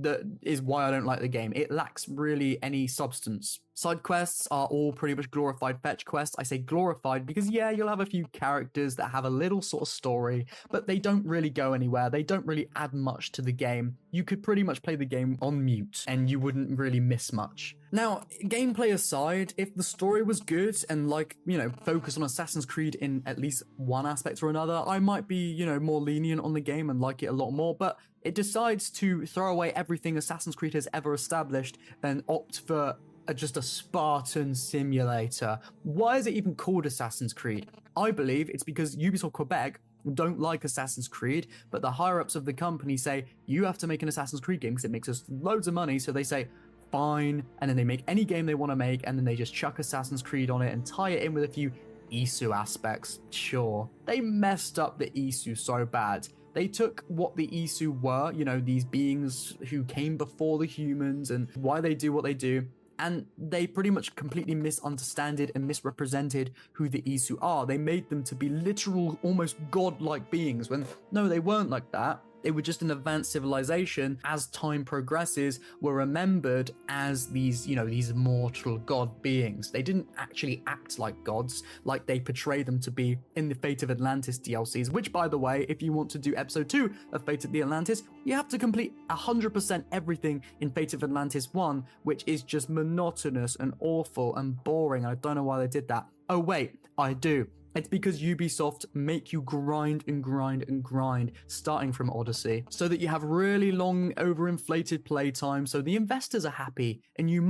that is why I don't like the game. It lacks really any substance. Side quests are all pretty much glorified fetch quests. I say glorified because, yeah, you'll have a few characters that have a little sort of story, but they don't really go anywhere. They don't really add much to the game. You could pretty much play the game on mute and you wouldn't really miss much. Now, gameplay aside, if the story was good and, like, you know, focus on Assassin's Creed in at least one aspect or another, I might be, you know, more lenient on the game and like it a lot more, but it decides to throw away everything Assassin's Creed has ever established and opt for just a Spartan simulator. Why is it even called Assassin's Creed? I believe it's because Ubisoft Quebec don't like Assassin's Creed, but the higher-ups of the company say, you have to make an Assassin's Creed game because it makes us loads of money, so they say, fine, and then they make any game they want to make, and then they just chuck Assassin's Creed on it and tie it in with a few ezio aspects. Sure. They messed up the ezio so bad. They took what the ezio were, you know, these beings who came before the humans and why they do what they do, and they pretty much completely misunderstood and misrepresented who the ezio are. They made them to be literal, almost godlike beings, when no, they weren't like that. They were just an advanced civilization. As time progresses, were remembered as these, you know, these immortal god beings. They didn't actually act like gods, like they portray them to be in the Fate of Atlantis DLCs, which, by the way, if you want to do episode 2 of Fate of the Atlantis, you have to complete 100% everything in Fate of Atlantis 1, which is just monotonous and awful and boring. I don't know why they did that. Oh wait, I do. It's because Ubisoft make you grind and grind and grind, starting from Odyssey, so that you have really long, overinflated playtime, so the investors are happy, and you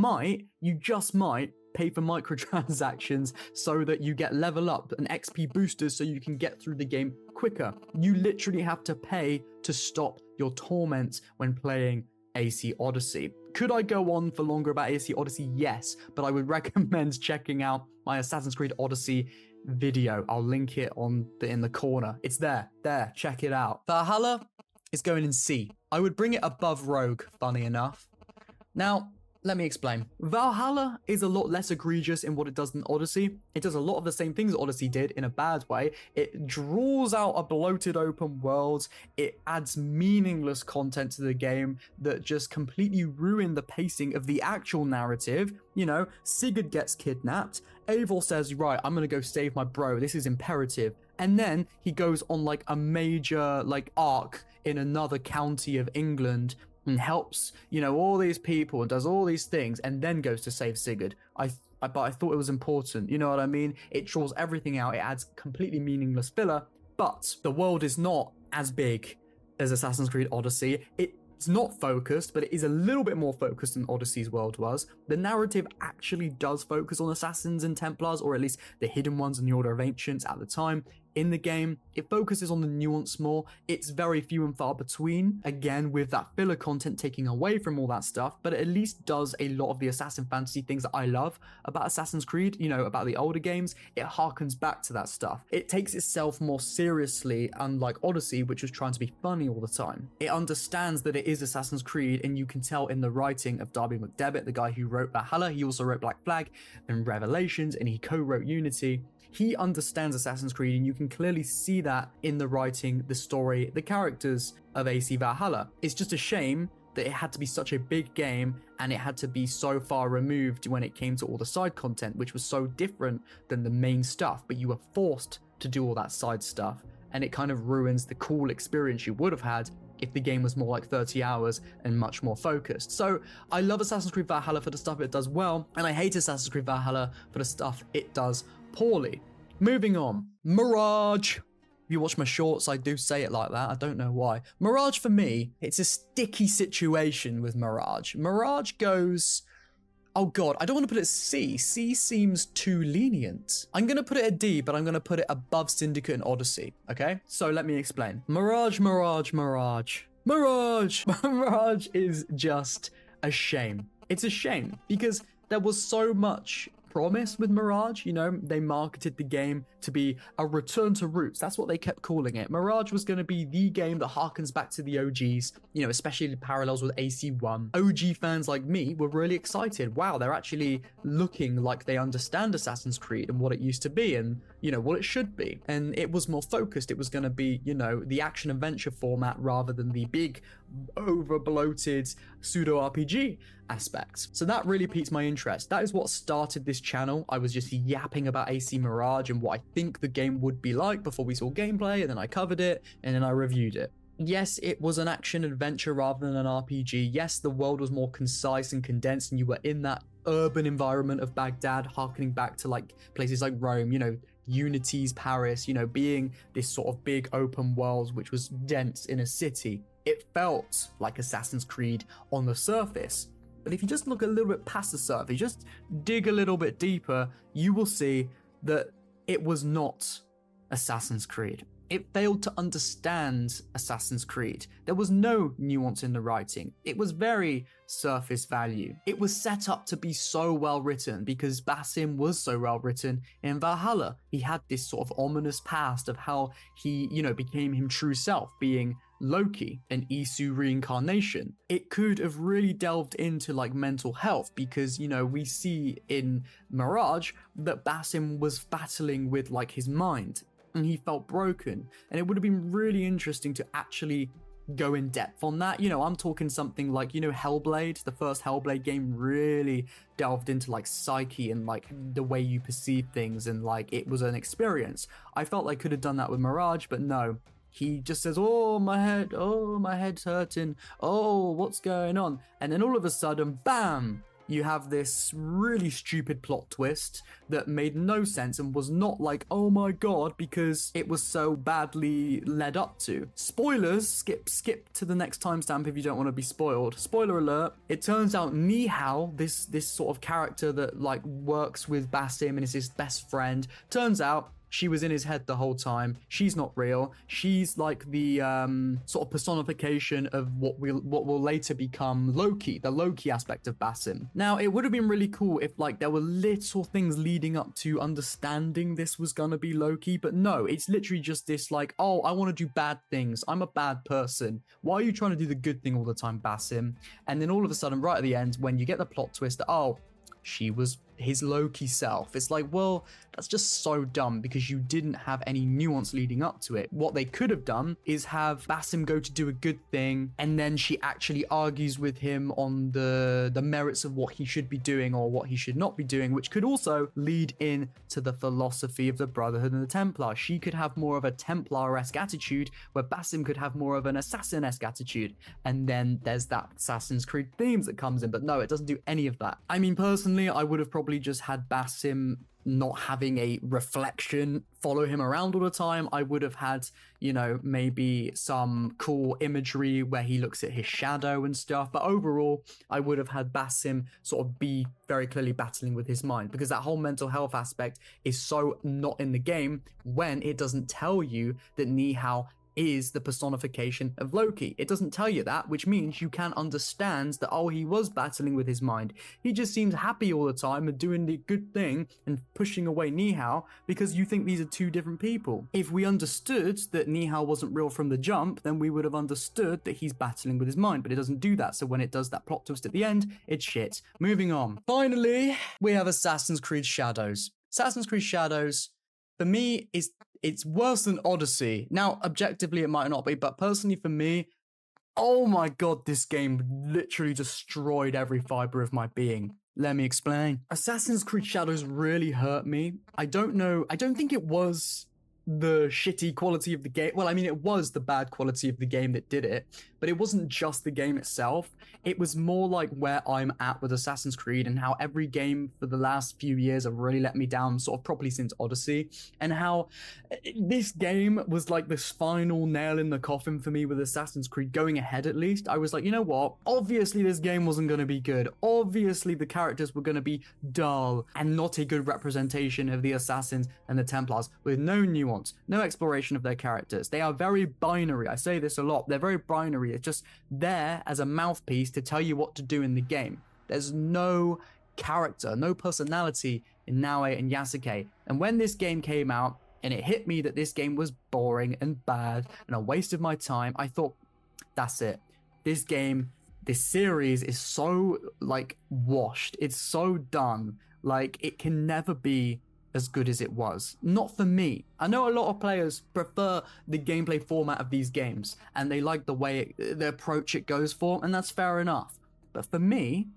just might, pay for microtransactions so that you get level up and XP boosters so you can get through the game quicker. You literally have to pay to stop your torments when playing AC Odyssey. Could I go on for longer about AC Odyssey? Yes, but I would recommend checking out my Assassin's Creed Odyssey video. I'll link it in the corner. It's there, check it out. Valhalla is going in C. I would bring it above Rogue, funny enough. Now, let me explain. Valhalla is a lot less egregious in what it does than Odyssey. It does a lot of the same things Odyssey did in a bad way. It draws out a bloated open world. It adds meaningless content to the game that just completely ruin the pacing of the actual narrative. You know, Sigurd gets kidnapped. Eivor says, right, I'm gonna go save my bro. This is imperative. And then he goes on like a major arc in another county of England and helps, you know, all these people and does all these things and then goes to save Sigurd. But I thought it was important, you know what I mean? It draws everything out, it adds completely meaningless filler, but the world is not as big as Assassin's Creed Odyssey. It's not focused, but it is a little bit more focused than Odyssey's world was. The narrative actually does focus on assassins and Templars, or at least the hidden ones in the Order of Ancients at the time. In the game, it focuses on the nuance more. It's very few and far between, again, with that filler content taking away from all that stuff, but it at least does a lot of the assassin fantasy things that I love about Assassin's Creed, you know, about the older games. It harkens back to that stuff. It takes itself more seriously, unlike Odyssey, which was trying to be funny all the time. It understands that it is Assassin's Creed, and you can tell in the writing of Darby McDevitt, the guy who wrote Valhalla. He also wrote Black Flag and Revelations, and he co-wrote Unity. He understands Assassin's Creed, and you can clearly see that in the writing, the story, the characters of AC Valhalla. It's just a shame that it had to be such a big game and it had to be so far removed when it came to all the side content, which was so different than the main stuff, but you were forced to do all that side stuff, and it kind of ruins the cool experience you would have had if the game was more like 30 hours and much more focused. So I love Assassin's Creed Valhalla for the stuff it does well, and I hate Assassin's Creed Valhalla for the stuff it does poorly. Moving on, Mirage. If you watch my shorts, I do say it like that. I don't know why. Mirage, for me, it's a sticky situation with Mirage. Mirage goes, oh god, I don't want to put it C. C seems too lenient. I'm going to put it at D, but I'm going to put it above Syndicate and Odyssey, okay? So let me explain. Mirage is just a shame. It's a shame because there was so much promise with Mirage. You know, they marketed the game to be a return to roots. That's what they kept calling it. Mirage was going to be the game that harkens back to the OGs, you know, especially the parallels with AC1. OG fans like me were really excited. Wow, they're actually looking like they understand Assassin's Creed and what it used to be and, you know, what it should be. And it was more focused. It was going to be, you know, the action adventure format rather than the big over bloated pseudo RPG aspects. So that really piqued my interest. That is what started this channel. I was just yapping about AC Mirage and what I think the game would be like before we saw gameplay, and then I covered it and then I reviewed it. Yes, it was an action adventure rather than an RPG. Yes, the world was more concise and condensed and you were in that urban environment of Baghdad, harkening back to like places like Rome, you know, Unity's Paris, you know, being this sort of big open world which was dense in a city. It felt like Assassin's Creed on the surface. But if you just look a little bit past the surface, just dig a little bit deeper, you will see that it was not Assassin's Creed. It failed to understand Assassin's Creed. There was no nuance in the writing. It was very surface value. It was set up to be so well written because Basim was so well written in Valhalla. He had this sort of ominous past of how he, became him true self, being Loki, an Isu reincarnation. It could have really delved into like mental health because, we see in Mirage that Basim was battling with like his mind and he felt broken. And it would have been really interesting to actually go in depth on that. I'm talking something like, Hellblade, the first Hellblade game really delved into like psyche and like the way you perceive things and like it was an experience. I felt I could have done that with Mirage, but no. He just says, oh, my head's hurting. Oh, what's going on? And then all of a sudden, bam, you have this really stupid plot twist that made no sense and was not like, oh my god, because it was so badly led up to. Spoilers, skip to the next timestamp if you don't want to be spoiled. Spoiler alert, it turns out Nihao, this sort of character that like works with Basim and is his best friend, turns out she was in his head the whole time. She's not real. She's like the sort of personification of what will later become Loki, the Loki aspect of Basim. Now, it would have been really cool if like there were little things leading up to understanding this was gonna be Loki, but no, it's literally just this like, oh, I want to do bad things. I'm a bad person. Why are you trying to do the good thing all the time, Basim? And then all of a sudden, right at the end, when you get the plot twist that, oh, she was his Loki self. It's like, well, that's just so dumb because you didn't have any nuance leading up to it. What they could have done is have Basim go to do a good thing and then she actually argues with him on the merits of what he should be doing or what he should not be doing, which could also lead in to the philosophy of the Brotherhood and the Templar. She could have more of a Templar-esque attitude where Basim could have more of an assassin-esque attitude. And then there's that Assassin's Creed themes that comes in, but no, it doesn't do any of that. I mean, personally, I would have probably just had Basim not having a reflection follow him around all the time. I would have had, maybe some cool imagery where he looks at his shadow and stuff. But overall, I would have had Basim sort of be very clearly battling with his mind because that whole mental health aspect is so not in the game when it doesn't tell you that Nihao is the personification of Loki. It doesn't tell you that, which means you can understand that, oh, he was battling with his mind. He just seems happy all the time and doing the good thing and pushing away Nihao because you think these are two different people. If we understood that Nihao wasn't real from the jump, then we would have understood that he's battling with his mind, but it doesn't do that. So when it does that plot twist at the end, it's shit. Moving on. Finally, we have Assassin's Creed Shadows. Assassin's Creed Shadows, for me, it's worse than Odyssey. Now, objectively, it might not be, but personally for me, oh my god, this game literally destroyed every fiber of my being. Let me explain. Assassin's Creed Shadows really hurt me. I don't think it was the shitty quality of the game. Well, I mean, it was the bad quality of the game that did it, but it wasn't just the game itself. It was more like where I'm at with Assassin's Creed and how every game for the last few years have really let me down sort of properly since Odyssey, and how this game was like this final nail in the coffin for me with Assassin's Creed going ahead. At least I was like, you know what? Obviously this game wasn't going to be good. Obviously the characters were going to be dull and not a good representation of the Assassins and the Templars with no nuance. No exploration of their characters. They are very binary. I say this a lot. They're very binary. It's just there as a mouthpiece to tell you what to do in the game. There's no character, no personality in Naoe and Yasuke. And when this game came out and it hit me that this game was boring and bad and a waste of my time, I thought, that's it. This game, this series is so like washed. It's so done. Like it can never be as good as it was. Not for me. I know a lot of players prefer the gameplay format of these games and they like the way the approach it goes for, and that's fair enough. But for me,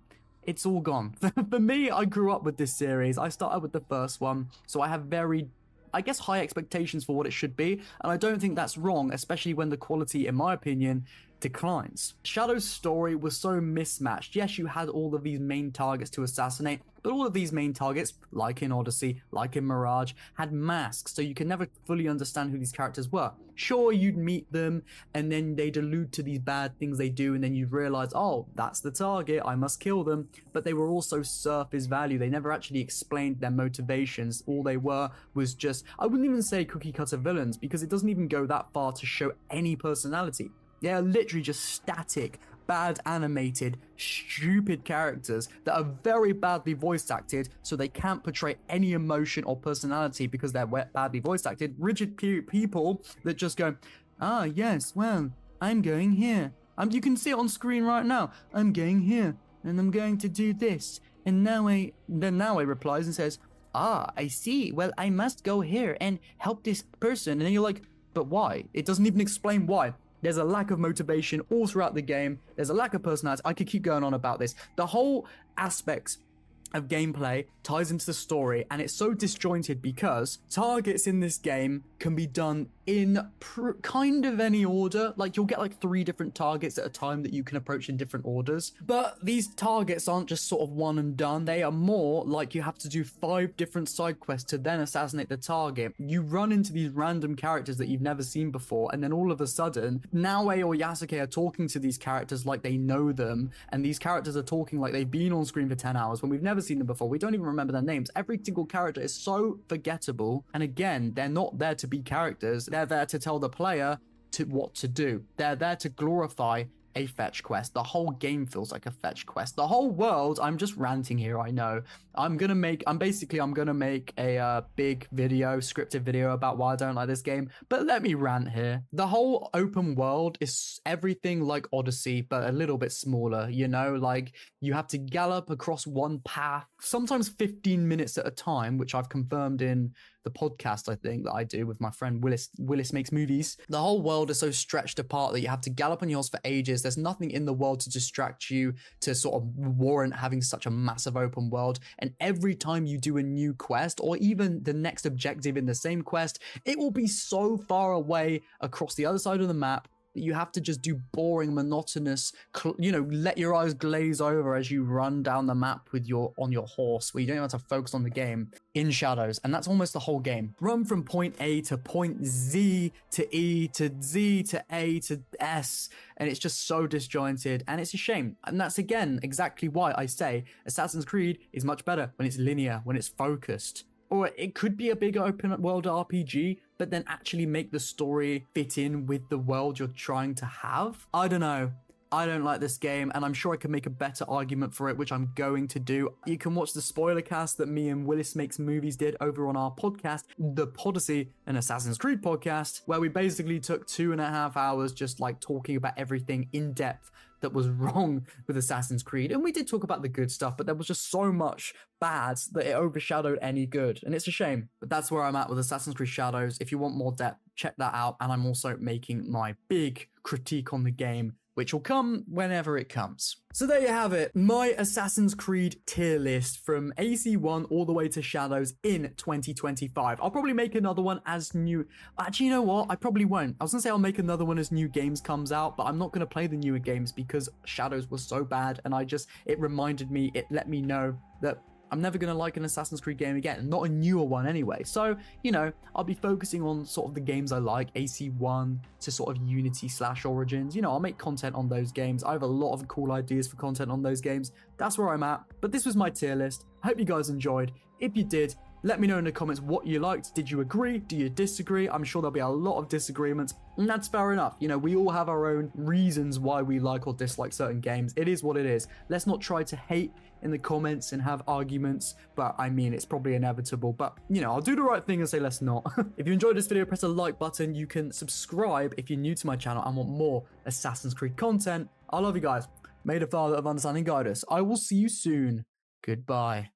it's all gone. For me, I grew up with this series. I started with the first one, so I have very, I guess, high expectations for what it should be, and I don't think that's wrong, especially when the quality, in my opinion, declines. Shadow's story was so mismatched. Yes, you had all of these main targets to assassinate, but all of these main targets, like in Odyssey, like in Mirage, had masks, so you could never fully understand who these characters were. Sure, you'd meet them, and then they'd allude to these bad things they do, and then you'd realize, oh, that's the target, I must kill them. But they were also surface value. They never actually explained their motivations. All they were was just, I wouldn't even say cookie cutter villains, because it doesn't even go that far to show any personality. They are literally just static, bad animated, stupid characters that are very badly voice acted, so they can't portray any emotion or personality because they're badly voice acted. Rigid people that just go, ah, yes, well, I'm going here. You can see it on screen right now. I'm going here, and I'm going to do this. And now I replies and says, ah, I see. Well, I must go here and help this person. And then you're like, but why? It doesn't even explain why. There's a lack of motivation all throughout the game. There's a lack of personality. I could keep going on about this. The whole aspects of gameplay ties into the story, and it's so disjointed because targets in this game can be done in kind of any order. Like, you'll get like 3 different targets at a time that you can approach in different orders, but these targets aren't just sort of one and done. They are more like you have to do 5 different side quests to then assassinate the target. You run into these random characters that you've never seen before, and then all of a sudden Naoe or Yasuke are talking to these characters like they know them, and these characters are talking like they've been on screen for 10 hours when we've never seen them before. We don't even remember their names. Every single character is so forgettable, and again, they're not there to be characters. They're there to tell the player what to do. They're there to glorify a fetch quest. The whole game feels like a fetch quest. The whole world, I'm just ranting here, I know. I'm gonna make a big video, scripted video about why I don't like this game, but let me rant here. The whole open world is everything like Odyssey, but a little bit smaller, you know? Like, you have to gallop across one path, sometimes 15 minutes at a time, which I've confirmed in the podcast, I think, that I do with my friend Willis Makes Movies. The whole world is so stretched apart that you have to gallop on your horse for ages. There's nothing in the world to distract you to sort of warrant having such a massive open world. And every time you do a new quest, or even the next objective in the same quest, it will be so far away across the other side of the map. You have to just do boring, monotonous, let your eyes glaze over as you run down the map on your horse, where you don't have to focus on the game in Shadows. And that's almost the whole game. Run from point A to point Z to E to Z to A to S. And it's just so disjointed, and it's a shame. And that's, again, exactly why I say Assassin's Creed is much better when it's linear, when it's focused. Or it could be a bigger open world RPG, but then actually make the story fit in with the world you're trying to have. I don't know. I don't like this game, and I'm sure I can make a better argument for it, which I'm going to do. You can watch the spoiler cast that me and Willis Makes Movies did over on our podcast, the Odyssey and Assassin's Creed podcast, where we basically took 2.5 hours just like talking about everything in depth that was wrong with Assassin's Creed. And we did talk about the good stuff, but there was just so much bad that it overshadowed any good. And it's a shame, but that's where I'm at with Assassin's Creed Shadows. If you want more depth, check that out. And I'm also making my big critique on the game, which will come whenever it comes. So there you have it, my Assassin's Creed tier list from AC1 all the way to Shadows in 2025. I'll probably make another one as new... Actually, you know what? I probably won't. I was gonna say I'll make another one as new games comes out, but I'm not gonna play the newer games because Shadows was so bad, and it reminded me, it let me know that I'm never going to like an Assassin's Creed game again, not a newer one anyway. So, I'll be focusing on sort of the games I like, AC1 to sort of Unity/Origins. I'll make content on those games. I have a lot of cool ideas for content on those games. That's where I'm at. But this was my tier list. I hope you guys enjoyed. If you did, let me know in the comments what you liked. Did you agree? Do you disagree? I'm sure there'll be a lot of disagreements, and that's fair enough. We all have our own reasons why we like or dislike certain games. It is what it is. Let's not try to hate in the comments and have arguments, but I mean, it's probably inevitable, but I'll do the right thing and say let's not. If you enjoyed this video, press the like button. You can subscribe if you're new to my channel and want more Assassin's Creed content. I love you guys. May the Father of Understanding guide us. I will see you soon. Goodbye.